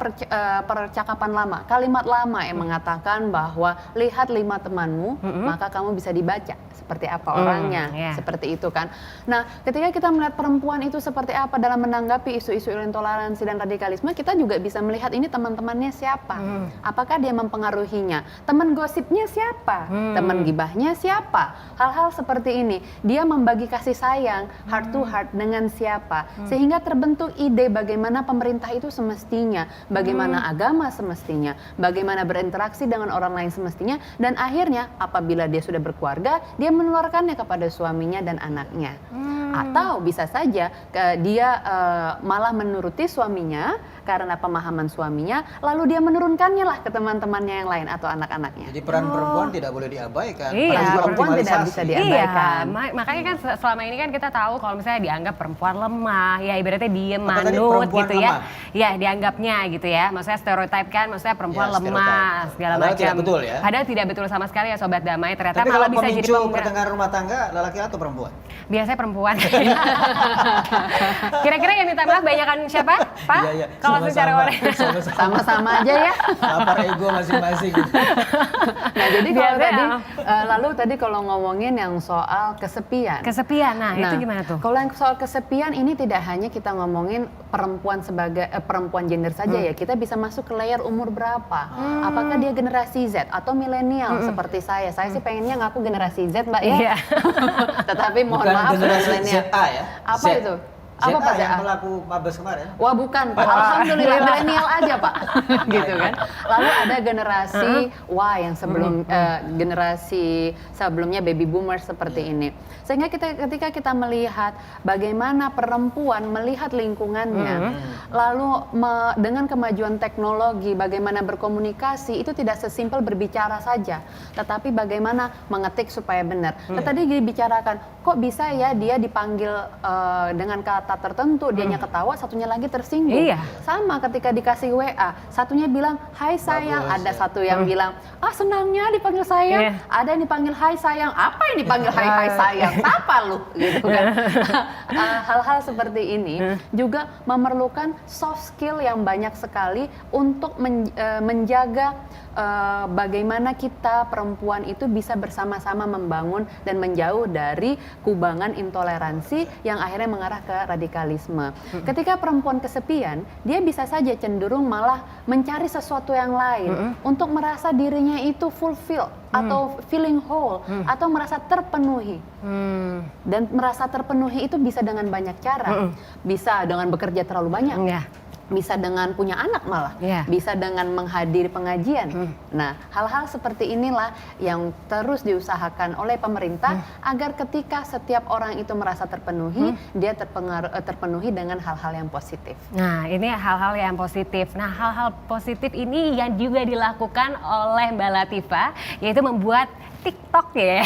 percakapan lama, kalimat lama yang mengatakan bahwa lihat 5 temanmu, maka kamu bisa dibaca seperti apa orangnya, seperti itu kan. Nah, ketika kita melihat perempuan itu seperti apa dalam menanggapi isu-isu intoleransi dan radikalisme, kita juga bisa melihat ini teman-temannya siapa, apakah dia mempengaruhinya, teman gosipnya siapa, teman gibahnya siapa, hal-hal seperti ini. Dia membagi kasih sayang, heart to heart dengan siapa, sehingga terbentuk ide bagaimana pemerintah itu semestinya suaminya, bagaimana agama semestinya, bagaimana berinteraksi dengan orang lain semestinya, dan akhirnya apabila dia sudah berkeluarga, dia menularkannya kepada suaminya dan anaknya. Atau bisa saja dia malah menuruti suaminya karena pemahaman suaminya, lalu dia menurunkannya lah ke teman-temannya yang lain atau anak-anaknya. Jadi peran perempuan tidak boleh diabaikan. Iya, Peran perempuan tidak optimalisasi. bisa diabaikan. Iya, makanya kan selama ini kan kita tahu kalau misalnya dianggap perempuan lemah, ya ibaratnya diem, Apa tadi, manut perempuan gitu ya. lemah? Ya dianggapnya gitu ya, maksudnya stereotip kan, maksudnya perempuan Ya, lemah, stereotype. segala Padahal macam. tidak betul ya. Padahal tidak betul sama sekali ya Sobat Damai, ternyata Tapi malah kalau bisa jadi pemicu penggerak. pertengkaran rumah tangga, lelaki atau perempuan? Biasanya perempuan. Kira-kira yang minta maaf banyakan siapa, Pak? Iya, iya. Kalau secara orang. Sama-sama aja ya. Lapar ego masing-masing. Nah, jadi kalau Biasanya. lalu tadi kalau ngomongin yang soal kesepian. Kesepian, nah itu gimana tuh? Kalau yang soal kesepian ini tidak hanya kita ngomongin perempuan sebagai perempuan gender saja ya, kita bisa masuk ke layer umur berapa. Apakah dia generasi Z atau milenial seperti saya? Saya sih pengennya ngaku generasi Z, Mbak ya. Iya. Tetapi mohon Bukan maaf generasi milenial. ZA ya? Apa Z. itu? ZA Apa Pak yang ZA? pelaku mabes kemarin. Wah bukan, alhamdulillah milenial aja Pak, gitu kan. Lalu ada generasi Y yang sebelum generasi sebelumnya baby boomers seperti ini. Sehingga ketika kita melihat bagaimana perempuan melihat lingkungannya, lalu dengan kemajuan teknologi, bagaimana berkomunikasi itu tidak sesimpel berbicara saja, tetapi bagaimana mengetik supaya benar. Tadi dibicarakan, kok bisa ya dia dipanggil dengan kata tertentu, dianya ketawa, satunya lagi tersinggung. Iya. Sama ketika dikasih WA, satunya bilang, hai sayang, Bagus, ada ya. satu yang bilang, senangnya dipanggil sayang, Iya. ada yang dipanggil hai sayang, apa yang dipanggil hai sayang, siapa lu, gitu kan. Hal-hal seperti ini juga memerlukan soft skill yang banyak sekali untuk menjaga bagaimana kita perempuan itu bisa bersama-sama membangun dan menjauh dari kubangan intoleransi yang akhirnya mengarah ke radikalisme. Ketika perempuan kesepian, dia bisa saja cenderung malah mencari sesuatu yang lain untuk merasa dirinya itu fulfill atau feeling whole atau merasa terpenuhi. Dan merasa terpenuhi itu bisa dengan banyak cara. Bisa dengan bekerja terlalu banyak. Iya. Bisa dengan punya anak malah, bisa dengan menghadiri pengajian. Nah, hal-hal seperti inilah yang terus diusahakan oleh pemerintah agar ketika setiap orang itu merasa terpenuhi, dia terpenuhi dengan hal-hal yang positif. Nah, ini hal-hal yang positif. Nah, hal-hal positif ini yang juga dilakukan oleh Mbak Latifah, yaitu membuat TikTok ya.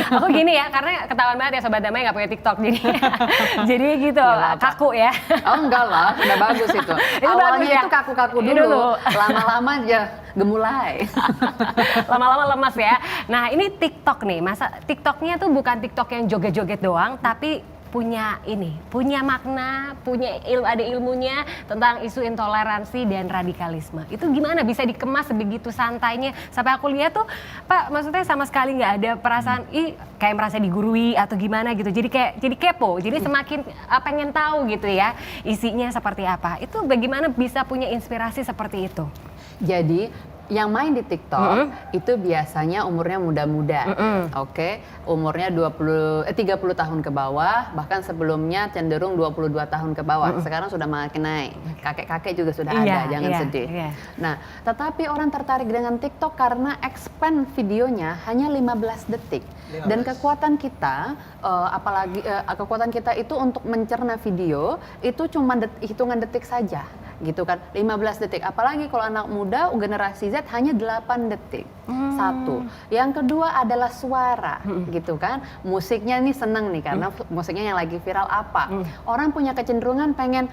Aku gini ya, karena ketahuan banget ya Sobat Damai nggak punya TikTok jadi gitu, kaku ya. Oh enggak lah, udah bagus itu. Itu Awalnya bagus ya? itu kaku-kaku Itu dulu, lama-lama aja gemulai. Lama-lama lemas ya. Nah, ini TikTok nih, masa TikToknya tuh bukan TikTok yang joget-joget doang, tapi punya makna, ada ilmunya tentang isu intoleransi dan radikalisme. Itu gimana bisa dikemas sebegitu santainya? Sampai aku lihat tuh, Pak, maksudnya sama sekali nggak ada perasaan kayak merasa digurui atau gimana gitu. Jadi kepo. Jadi semakin pengen tahu gitu ya isinya seperti apa. Itu bagaimana bisa punya inspirasi seperti itu? Jadi yang main di TikTok itu biasanya umurnya muda-muda, oke? Umurnya 30 tahun ke bawah, bahkan sebelumnya cenderung 22 tahun ke bawah. Sekarang sudah makin naik, kakek-kakek juga sudah ada, jangan sedih. Nah, tetapi orang tertarik dengan TikTok karena expand videonya hanya 15 detik. Dan kekuatan kita, kekuatan kita itu untuk mencerna video itu cuma hitungan detik saja. Gitu kan, 15 detik. Apalagi kalau anak muda generasi Z hanya 8 detik. Satu. Yang kedua adalah suara, gitu kan. Musiknya nih seneng nih karena musiknya yang lagi viral apa. Orang punya kecenderungan pengen,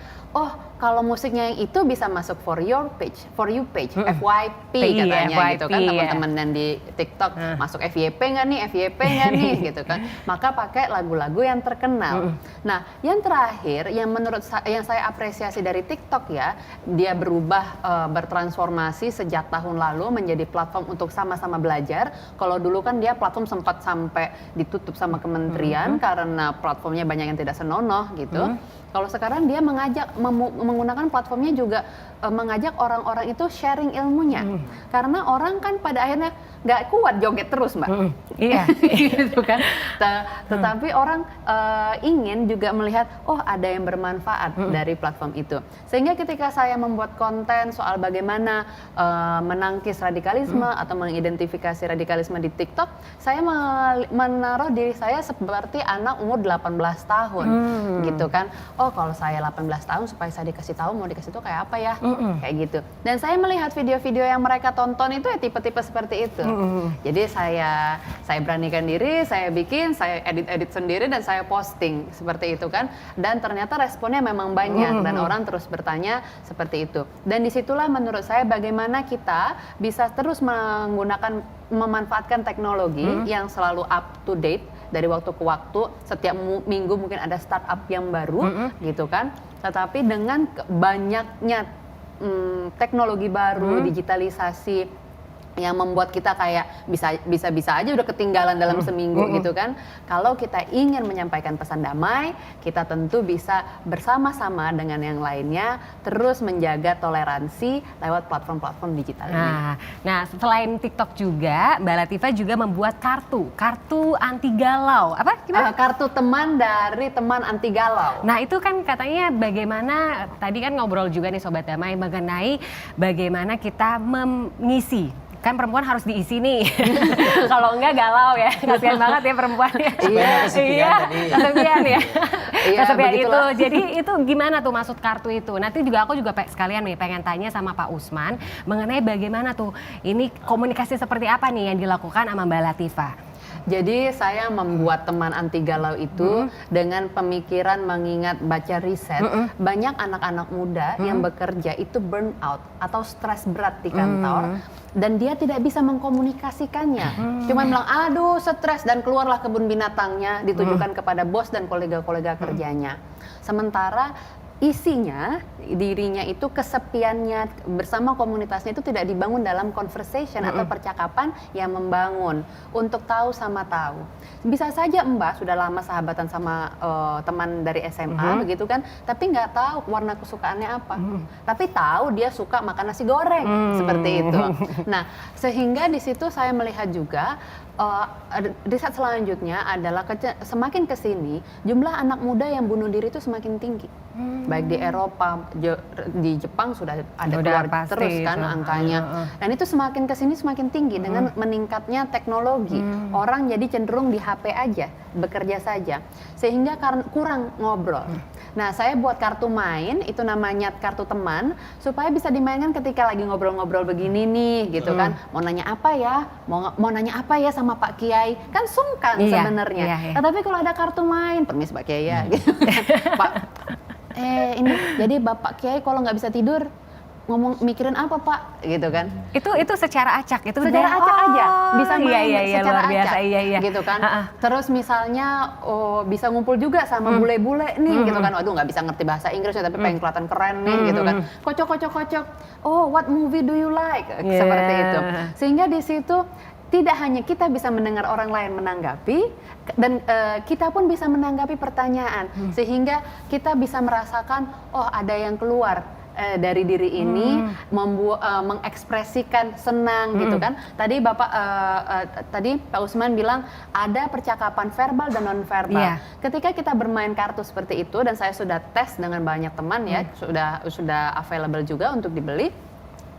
kalau musiknya yang itu bisa masuk for you page, FYP katanya FYP, gitu kan, teman-teman yang di TikTok masuk FYP nggak nih, gitu kan. Maka pakai lagu-lagu yang terkenal. Nah, yang terakhir yang yang saya apresiasi dari TikTok ya, dia bertransformasi sejak tahun lalu menjadi platform untuk sama-sama belajar. Kalau dulu kan dia platform sempat sampai ditutup sama kementerian karena platformnya banyak yang tidak senonoh gitu. Kalau sekarang dia menggunakan platformnya juga mengajak orang-orang itu sharing ilmunya. Karena orang kan pada akhirnya nggak kuat joget terus Mbak. Iya. Gitu kan. Tetapi orang ingin juga melihat, oh ada yang bermanfaat dari platform itu. Sehingga ketika saya membuat konten soal bagaimana menangkis radikalisme atau mengidentifikasi radikalisme di TikTok, saya menaruh diri saya seperti anak umur 18 tahun gitu kan. Oh kalau saya 18 tahun supaya saya dikasih tahu, mau dikasih tahu kayak apa ya, kayak gitu. Dan saya melihat video-video yang mereka tonton itu ya tipe-tipe seperti itu. Jadi saya beranikan diri, saya bikin, saya edit-edit sendiri dan saya posting seperti itu kan. Dan ternyata responnya memang banyak dan orang terus bertanya seperti itu. Dan disitulah menurut saya bagaimana kita bisa terus memanfaatkan teknologi yang selalu up to date dari waktu ke waktu. Setiap minggu mungkin ada startup yang baru gitu kan. Tetapi dengan banyaknya teknologi baru, digitalisasi yang membuat kita kayak bisa aja udah ketinggalan dalam seminggu gitu kan. Kalau kita ingin menyampaikan pesan damai, kita tentu bisa bersama-sama dengan yang lainnya terus menjaga toleransi lewat platform-platform digital ini. Nah, selain TikTok juga, Mbak Latifah juga membuat kartu anti galau. Apa? Gimana? Kartu teman dari teman anti galau. Nah itu kan katanya bagaimana, tadi kan ngobrol juga nih Sobat Damai mengenai bagaimana kita mengisi. Kan perempuan harus diisi nih, kalau enggak galau ya, kasihan banget ya perempuan ya. Kesepian ya. Kesepian itu, jadi itu gimana tuh maksud kartu itu? Nanti juga aku juga sekalian nih pengen tanya sama Pak Usman mengenai bagaimana tuh ini komunikasi seperti apa nih yang dilakukan sama Mbak Latifah. Jadi saya membuat teman anti galau itu dengan pemikiran mengingat baca riset, banyak anak-anak muda yang bekerja itu burn out atau stres berat di kantor dan dia tidak bisa mengkomunikasikannya. Cuma bilang aduh stres dan keluarlah kebun binatangnya ditujukan kepada bos dan kolega-kolega kerjanya. Sementara isinya, dirinya itu kesepiannya bersama komunitasnya itu tidak dibangun dalam conversation atau percakapan yang membangun untuk tahu sama tahu. Bisa saja Mbak sudah lama sahabatan sama teman dari SMA begitu kan, tapi nggak tahu warna kesukaannya apa. Tapi tahu dia suka makan nasi goreng seperti itu. Nah, sehingga di situ saya melihat juga riset selanjutnya adalah semakin kesini jumlah anak muda yang bunuh diri itu semakin tinggi, baik di Eropa, di Jepang sudah ada keluar terus kan angkanya, dan itu semakin kesini semakin tinggi dengan meningkatnya teknologi. Orang jadi cenderung di HP aja, bekerja saja, sehingga kurang ngobrol. Nah, saya buat kartu main, itu namanya kartu teman, supaya bisa dimainkan ketika lagi ngobrol-ngobrol begini nih, gitu kan. Mau nanya apa ya? Mau nanya apa ya sama Pak Kiai? Kan sungkan sebenarnya. Tetapi kalau ada kartu main, permisi Pak Kiai ya, gitu kan. Pak, ini jadi Bapak Kiai kalau nggak bisa tidur, ngomong mikirin apa Pak, gitu kan? Itu secara acak, itu secara acak aja bisa main secara luar biasa, acak, gitu kan? Terus misalnya bisa ngumpul juga sama bule-bule nih, gitu kan? Waduh nggak bisa ngerti bahasa Inggris tapi pengen kelihatan keren nih, gitu kan? Kocok. Oh, what movie do you like? Seperti itu. Sehingga di situ tidak hanya kita bisa mendengar orang lain menanggapi, dan kita pun bisa menanggapi pertanyaan, sehingga kita bisa merasakan, oh ada yang keluar dari diri ini, mengekspresikan senang gitu kan. Tadi tadi Pak Usman bilang ada percakapan verbal dan non verbal. Ketika kita bermain kartu seperti itu, dan saya sudah tes dengan banyak teman ya, sudah available juga untuk dibeli.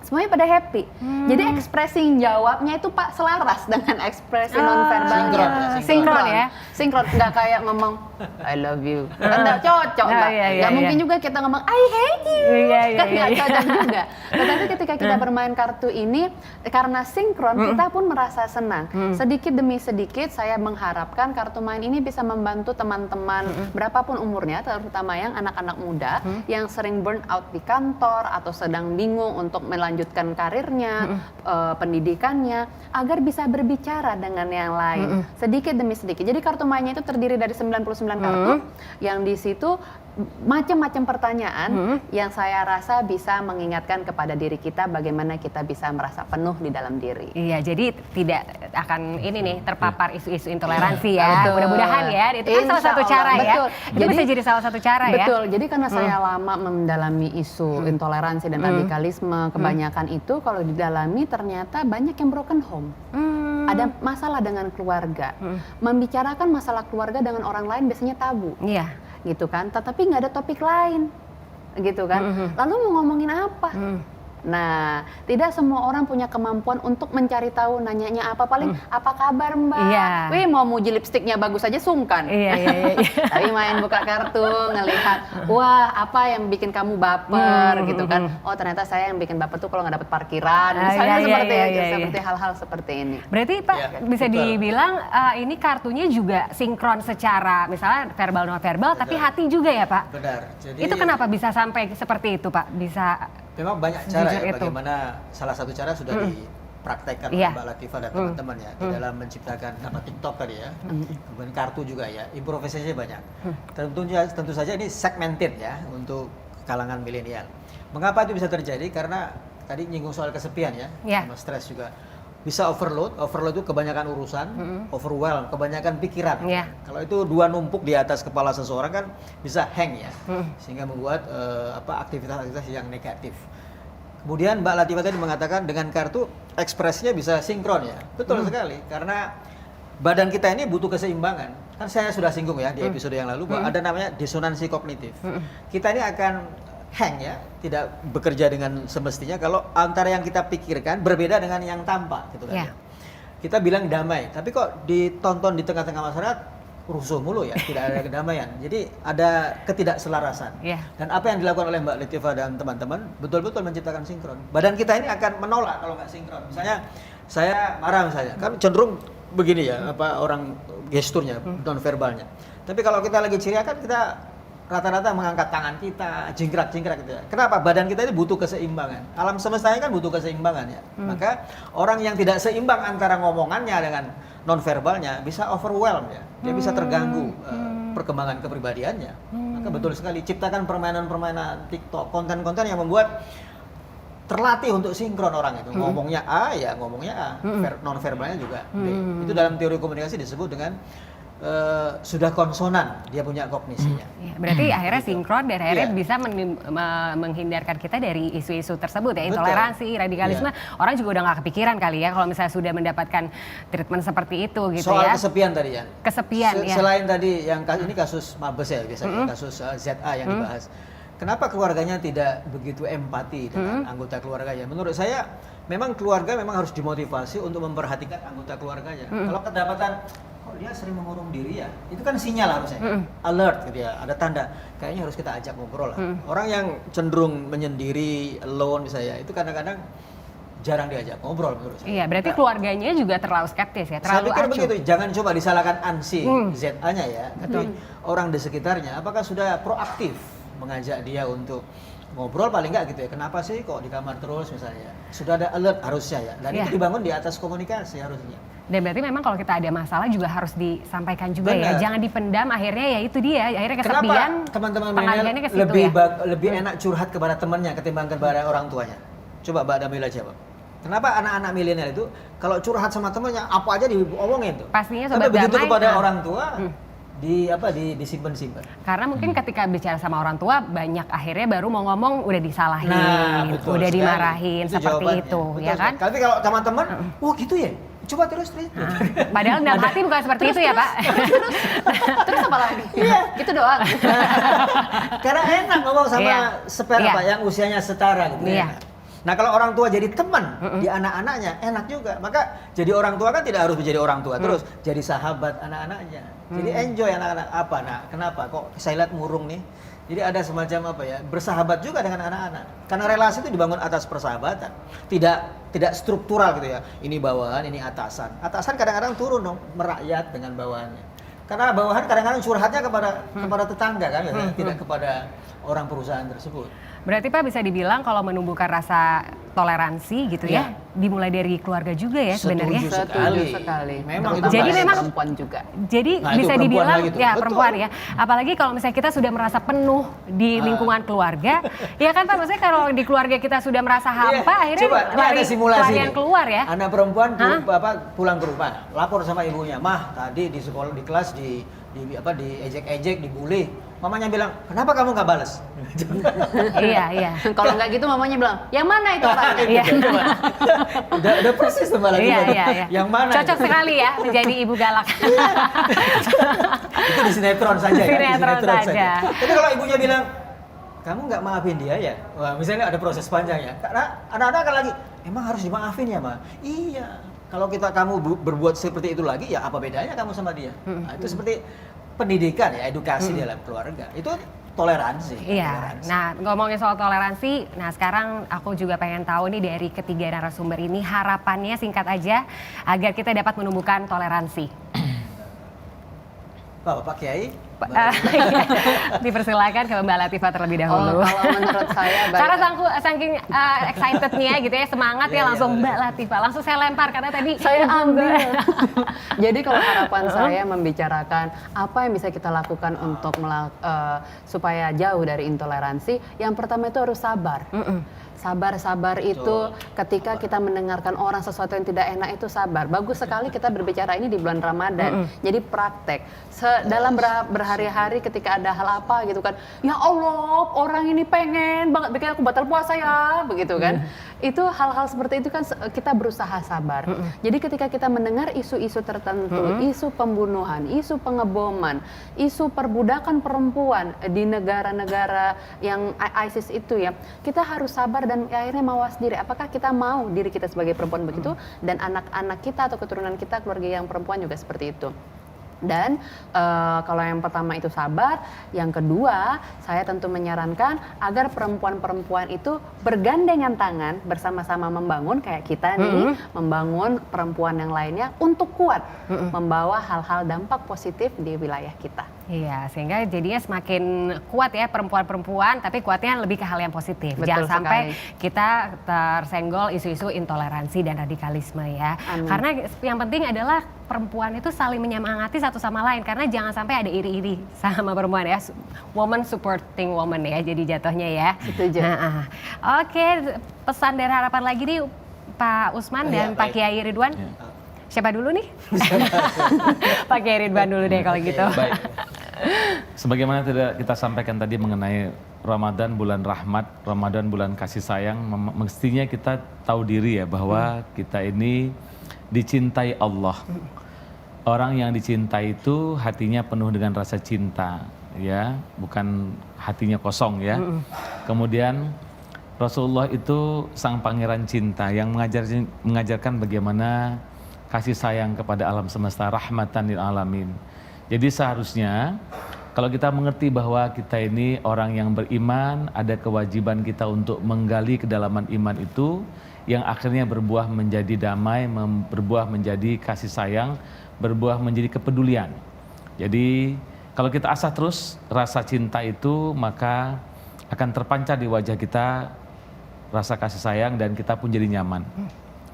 Semuanya pada happy. Jadi ekspresi jawabnya itu Pak selaras dengan ekspresi non-verbalnya. Sinkron ya? Sinkron, nggak kayak ngomong I love you. Kan nggak cocok Mbak. Nggak mungkin juga kita ngomong I hate you. Kan nggak cocok juga. Tetapi ketika kita bermain kartu ini, karena sinkron, kita pun merasa senang. Sedikit demi sedikit saya mengharapkan kartu main ini bisa membantu teman-teman berapapun umurnya, terutama yang anak-anak muda yang sering burn out di kantor atau sedang bingung untuk melanjutkan karirnya, pendidikannya, agar bisa berbicara dengan yang lain sedikit demi sedikit. Jadi kartu mainnya itu terdiri dari 99 kartu yang di situ macam-macam pertanyaan yang saya rasa bisa mengingatkan kepada diri kita bagaimana kita bisa merasa penuh di dalam diri. Iya, jadi tidak akan ini nih terpapar isu-isu intoleransi ya. Betul. Mudah-mudahan ya, itu kan salah Insya satu cara Allah, ya. betul. Itu bisa jadi salah satu cara ya. Betul, jadi karena saya lama mendalami isu intoleransi dan radikalisme, kebanyakan itu kalau didalami ternyata banyak yang broken home. Ada masalah dengan keluarga. Membicarakan masalah keluarga dengan orang lain biasanya tabu. Iya. Gitu kan, tetapi nggak ada topik lain, gitu kan. Lalu mau ngomongin apa? Nah, tidak semua orang punya kemampuan untuk mencari tahu, nanyanya apa, paling apa kabar Mbak? Iya. Wih, mau muji lipstiknya bagus aja sungkan. Iya. Tapi main buka kartu, ngelihat, wah apa yang bikin kamu baper, gitu kan. Oh ternyata saya yang bikin baper tuh kalau nggak dapet parkiran, misalnya seperti hal-hal seperti ini. Berarti Pak Ya, bisa betul. dibilang ini kartunya juga sinkron secara misalnya verbal non verbal, tapi hati juga ya Pak? Benar. Jadi Itu kenapa bisa sampai seperti itu Pak? Bisa memang banyak cara Jujur ya, itu. bagaimana salah satu cara sudah dipraktekkan Iya. oleh Mbak Latifah dan teman-teman ya di dalam menciptakan nama TikTok tadi ya, kemudian kartu juga ya, improvisasinya banyak. Tentu saja ini segmented ya untuk kalangan milenial. Mengapa itu bisa terjadi? Karena tadi nyinggung soal kesepian ya, Iya. sama stres juga. Bisa overload itu kebanyakan urusan, overwhelm, kebanyakan pikiran. Iya. Kalau itu dua numpuk di atas kepala seseorang kan bisa hang ya, sehingga membuat aktivitas-aktivitas yang negatif. Kemudian Mbak Latifah tadi mengatakan dengan kartu ekspresinya bisa sinkron ya, betul sekali. Karena badan kita ini butuh keseimbangan. Kan saya sudah singgung ya di episode yang lalu bahwa ada namanya disonansi kognitif. Kita ini akan hang ya, tidak bekerja dengan semestinya kalau antara yang kita pikirkan berbeda dengan yang tampak gitu kan. Ya. Kita bilang damai, tapi kok ditonton di tengah-tengah masyarakat rusuh mulu ya, tidak ada kedamaian. Jadi ada ketidakselarasan. Ya. Dan apa yang dilakukan oleh Mbak Latifah dan teman-teman betul-betul menciptakan sinkron. Badan kita ini akan menolak kalau nggak sinkron. Misalnya saya marah misalnya, kan cenderung begini ya, orang gesturnya, non verbalnya. Tapi kalau kita lagi ceria kan kita rata-rata mengangkat tangan kita, jingkrak-jingkrak gitu ya. Kenapa? Badan kita ini butuh keseimbangan. Alam semestanya kan butuh keseimbangan ya. Maka orang yang tidak seimbang antara ngomongannya dengan non-verbalnya bisa overwhelm ya. Dia bisa terganggu perkembangan kepribadiannya. Maka betul sekali, ciptakan permainan-permainan TikTok, konten-konten yang membuat terlatih untuk sinkron orang itu. Ngomongnya A ya ngomongnya A, non-verbalnya juga B. Itu dalam teori komunikasi disebut dengan sudah konsonan, dia punya kognisinya. Ya, berarti akhirnya sinkron dan akhirnya Iya. bisa menghindarkan kita dari isu-isu tersebut ya, Betul. intoleransi, radikalisme. Iya. Orang juga udah nggak kepikiran kali ya kalau misalnya sudah mendapatkan treatment seperti itu gitu Soal ya. kesepian tadi ya. Kesepian, ya. Selain tadi yang ini kasus Mabes ya biasanya, kasus ZA yang dibahas. Kenapa keluarganya tidak begitu empati dengan anggota keluarganya? Menurut saya memang keluarga memang harus dimotivasi untuk memperhatikan anggota keluarganya. Kalau kedapatan kok dia sering mengurung diri ya, itu kan sinyal harusnya, alert gitu ya, ada tanda kayaknya harus kita ajak ngobrol lah. Orang yang cenderung menyendiri, alone misalnya, itu kadang-kadang jarang diajak ngobrol menurut saya. Iya, berarti keluarganya juga terlalu skeptis ya, Saya terlalu pikir acuh. begitu, jangan coba disalahkan ANSI ZA-nya ya, tapi orang di sekitarnya apakah sudah proaktif mengajak dia untuk ngobrol paling nggak gitu ya, kenapa sih kok di kamar terus misalnya, sudah ada alert harusnya ya, dan Iya. itu dibangun di atas komunikasi harusnya. Dan berarti memang kalau kita ada masalah juga harus disampaikan juga ya, Benar. jangan dipendam, akhirnya ya itu dia, akhirnya Kenapa kesepian, teman-teman pengalihannya ke milenial situ ya. lebih enak curhat kepada temannya ketimbang kepada orang tuanya? Coba Mbak Damila jawab. Kenapa anak-anak milenial itu kalau curhat sama temannya apa aja diomongin tuh? Pastinya Tapi sobat begitu damai, kepada nah. orang tua disimpan-simpan. Karena mungkin ketika bicara sama orang tua banyak akhirnya baru mau ngomong udah disalahin, betul udah sekali. dimarahin Itu seperti jawabannya. itu, Betul ya kan? sekali. Tapi kalau teman-teman, wah gitu ya, coba terus. Padahal dalam hati bukan seperti itu ya Pak. Terus apa lagi? Gitu doang. Karena enak ngomong sama Iya. Iya. yang usianya setara gitu Iya. ya. Nah kalau orang tua jadi teman di anak-anaknya enak juga. Maka jadi orang tua kan tidak harus menjadi orang tua terus, jadi sahabat anak-anaknya. Jadi enjoy anak-anak apa? Nah kenapa kok saya lihat murung nih? Jadi ada semacam apa ya, bersahabat juga dengan anak-anak. Karena relasi itu dibangun atas persahabatan, tidak struktural gitu ya. Ini bawahan, ini atasan. Atasan kadang-kadang turun dong, merakyat dengan bawahannya. Karena bawahan kadang-kadang curhatnya kepada tetangga kan, tidak kepada orang perusahaan tersebut. Berarti Pak bisa dibilang kalau menumbuhkan rasa toleransi gitu ya, dimulai dari keluarga juga ya sebenarnya. Setuju sekali. Memang Terutama Jadi dari memang- perempuan juga. Jadi Nah, itu bisa perempuan dibilang lagi tuh. ya Betul. perempuan ya. Apalagi kalau misalnya kita sudah merasa penuh di lingkungan keluarga, ya kan Pak, maksudnya kalau di keluarga kita sudah merasa hampa, akhirnya Coba, ini ada simulasi pelarian nih. keluar ya. Anak perempuan pulang ke rumah, lapor sama ibunya, "Mah, tadi di sekolah di kelas diejek-ejek, dibully." Mamanya bilang, "Kenapa kamu nggak balas?" Iya. Kalau nggak gitu mamanya bilang, yang mana itu orangnya? Iya. udah persis tuh malah gitu. Iya. Yang mana? Cocok sekali ya menjadi ibu galak. Itu di sinetron saja kan? Di Sinetron saja. Tapi kalau ibunya bilang, "Kamu nggak maafin dia ya?" Wah, misalnya ada proses panjang ya. Karena anak-anak akan lagi, "Emang harus dimaafin ya, Ma?" Iya. Kalau kamu berbuat seperti itu lagi, ya apa bedanya kamu sama dia? Nah, itu seperti pendidikan ya, edukasi dalam keluarga. Itu toleransi. Iya. Toleransi. Nah, ngomongin soal toleransi, nah sekarang aku juga pengen tahu nih dari ketiga narasumber ini harapannya singkat aja agar kita dapat menumbuhkan toleransi. Pak Kiai, Dipersilakan ke Mbak Latifah terlebih dahulu. Kalau menurut saya Karena saking excitednya gitu ya, semangat ya langsung Mbak Latifah. Langsung saya lempar karena tadi saya ambil. Jadi kalau harapan saya membicarakan apa yang bisa kita lakukan untuk supaya jauh dari intoleransi, yang pertama itu harus sabar. Sabar itu ketika kita mendengarkan orang sesuatu yang tidak enak itu sabar. Bagus sekali kita berbicara ini di bulan Ramadan. Jadi praktek. Dalam berhari-hari ketika ada hal apa gitu kan, ya Allah orang ini pengen banget bikin aku batal puasa ya, begitu kan. Itu hal-hal seperti itu kan kita berusaha sabar. Jadi ketika kita mendengar isu-isu tertentu, isu pembunuhan, isu pengeboman, isu perbudakan perempuan di negara-negara yang ISIS itu ya, kita harus sabar dan akhirnya mawas diri. Apakah kita mau diri kita sebagai perempuan begitu dan anak-anak kita atau keturunan kita, keluarga yang perempuan juga seperti itu. Dan kalau yang pertama itu sabar, yang kedua saya tentu menyarankan agar perempuan-perempuan itu bergandengan tangan bersama-sama membangun kayak kita nih, membangun perempuan yang lainnya untuk kuat membawa hal-hal dampak positif di wilayah kita. Iya, sehingga jadinya semakin kuat ya perempuan-perempuan, tapi kuatnya lebih ke hal yang positif. Betul Jangan sampai sekali. kita tersenggol isu-isu intoleransi dan radikalisme ya. Amin. Karena yang penting adalah perempuan itu saling menyemangati satu sama lain, karena jangan sampai ada iri-iri sama perempuan ya. Woman supporting woman ya, jadi jatuhnya ya. Setuju. Nah, oke, pesan dan harapan lagi nih Pak Usman dan Pak Kiai Ridwan. Siapa dulu nih? Pak Kiai Ridwan dulu deh kalau gitu. Baik. Sebagaimana kita sampaikan tadi mengenai Ramadan bulan rahmat, Ramadan bulan kasih sayang, mestinya kita tahu diri ya bahwa kita ini dicintai Allah. Orang yang dicintai itu hatinya penuh dengan rasa cinta, ya, bukan hatinya kosong ya. Kemudian Rasulullah itu sang pangeran cinta yang mengajarkan bagaimana kasih sayang kepada alam semesta, rahmatan lil alamin. Jadi seharusnya kalau kita mengerti bahwa kita ini orang yang beriman, ada kewajiban kita untuk menggali kedalaman iman itu yang akhirnya berbuah menjadi damai, berbuah menjadi kasih sayang, berbuah menjadi kepedulian. Jadi kalau kita asah terus rasa cinta itu, maka akan terpancar di wajah kita rasa kasih sayang dan kita pun jadi nyaman.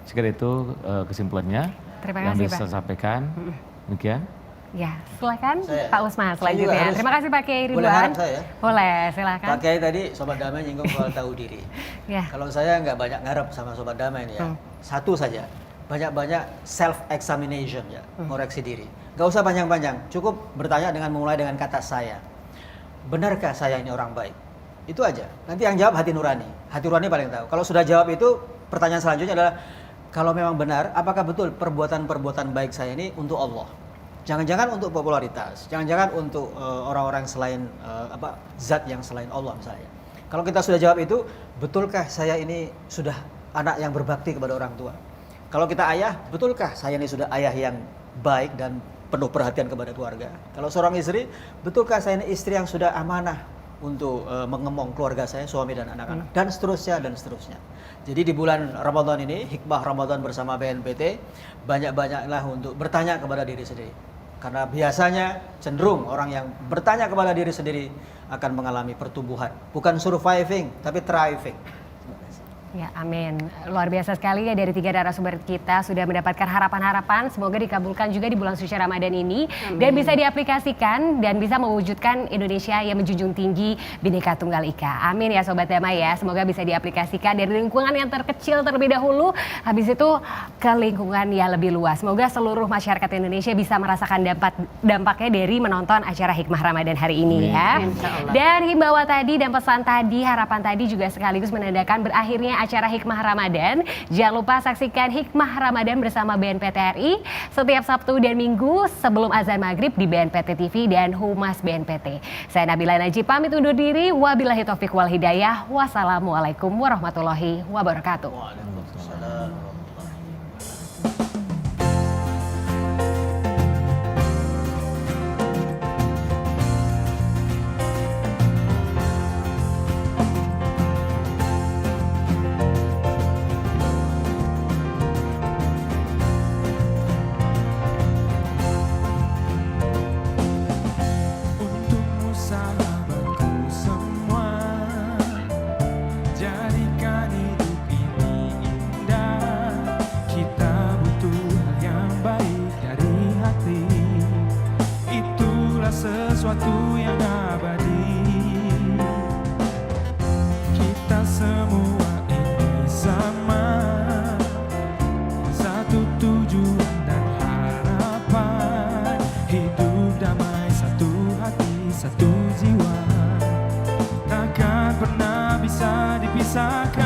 Sekira itu kesimpulannya Terima yang kasih, bisa saya sampaikan. Demikian. Ya, silakan Saya. Pak Usman Saya juga selanjutnya. harus- Terima kasih Pak Kiai Boleh Ridwan. harap saya? Boleh, silakan. Pak Kiai tadi Sobat Damai nyinggung soal tahu diri. Ya. Kalau saya nggak banyak ngarep sama Sobat Damai ini ya. Satu saja, banyak-banyak self-examination ya, koreksi diri. Nggak usah panjang-panjang, cukup bertanya mulai dengan kata saya. Benarkah saya ini orang baik? Itu aja. Nanti yang jawab hati nurani. Hati nurani paling tahu. Kalau sudah jawab itu, pertanyaan selanjutnya adalah, kalau memang benar, apakah betul perbuatan-perbuatan baik saya ini untuk Allah? Jangan-jangan untuk popularitas, jangan-jangan untuk orang-orang selain zat yang selain Allah misalnya. Kalau kita sudah jawab itu, betulkah saya ini sudah anak yang berbakti kepada orang tua? Kalau kita ayah, betulkah saya ini sudah ayah yang baik dan penuh perhatian kepada keluarga? Kalau seorang istri, betulkah saya ini istri yang sudah amanah untuk mengemong keluarga saya, suami dan anak-anak, dan seterusnya dan seterusnya. Jadi di bulan Ramadan ini, hikmah Ramadan bersama BNPT, banyak-banyaklah untuk bertanya kepada diri sendiri. Karena biasanya cenderung orang yang bertanya kepada diri sendiri akan mengalami pertumbuhan. Bukan surviving, tapi thriving. Ya, amin. Luar biasa sekali ya dari 3 narasumber kita sudah mendapatkan harapan-harapan. Semoga dikabulkan juga di bulan suci Ramadan ini. Dan bisa diaplikasikan dan bisa mewujudkan Indonesia yang menjunjung tinggi Bhinneka Tunggal Ika. Amin ya Sobat Damai ya. Semoga bisa diaplikasikan dari lingkungan yang terkecil terlebih dahulu. Habis itu ke lingkungan yang lebih luas. Semoga seluruh masyarakat Indonesia bisa merasakan dampaknya dari menonton acara Hikmah Ramadan hari ini ya. Dan himbauan tadi dan pesan tadi, harapan tadi juga sekaligus menandakan berakhirnya acara Hikmah Ramadan. Jangan lupa saksikan Hikmah Ramadan bersama BNPT RI setiap Sabtu dan Minggu sebelum azan maghrib di BNPT TV dan Humas BNPT. Saya Nabila Najib pamit undur diri. Wabillahi taufiq wal hidayah. Wassalamualaikum warahmatullahi wabarakatuh. Waalaikumsalam. Untukmu sahabatku semua, jadikan hidup ini indah. Kita butuh hal yang baik dari hati, itulah sesuatu yang abadi. Kita semua ini sama, satu tujuan dan harapan. Hidup damai, satu hati, satu jiwa, takkan pernah bisa dipisahkan.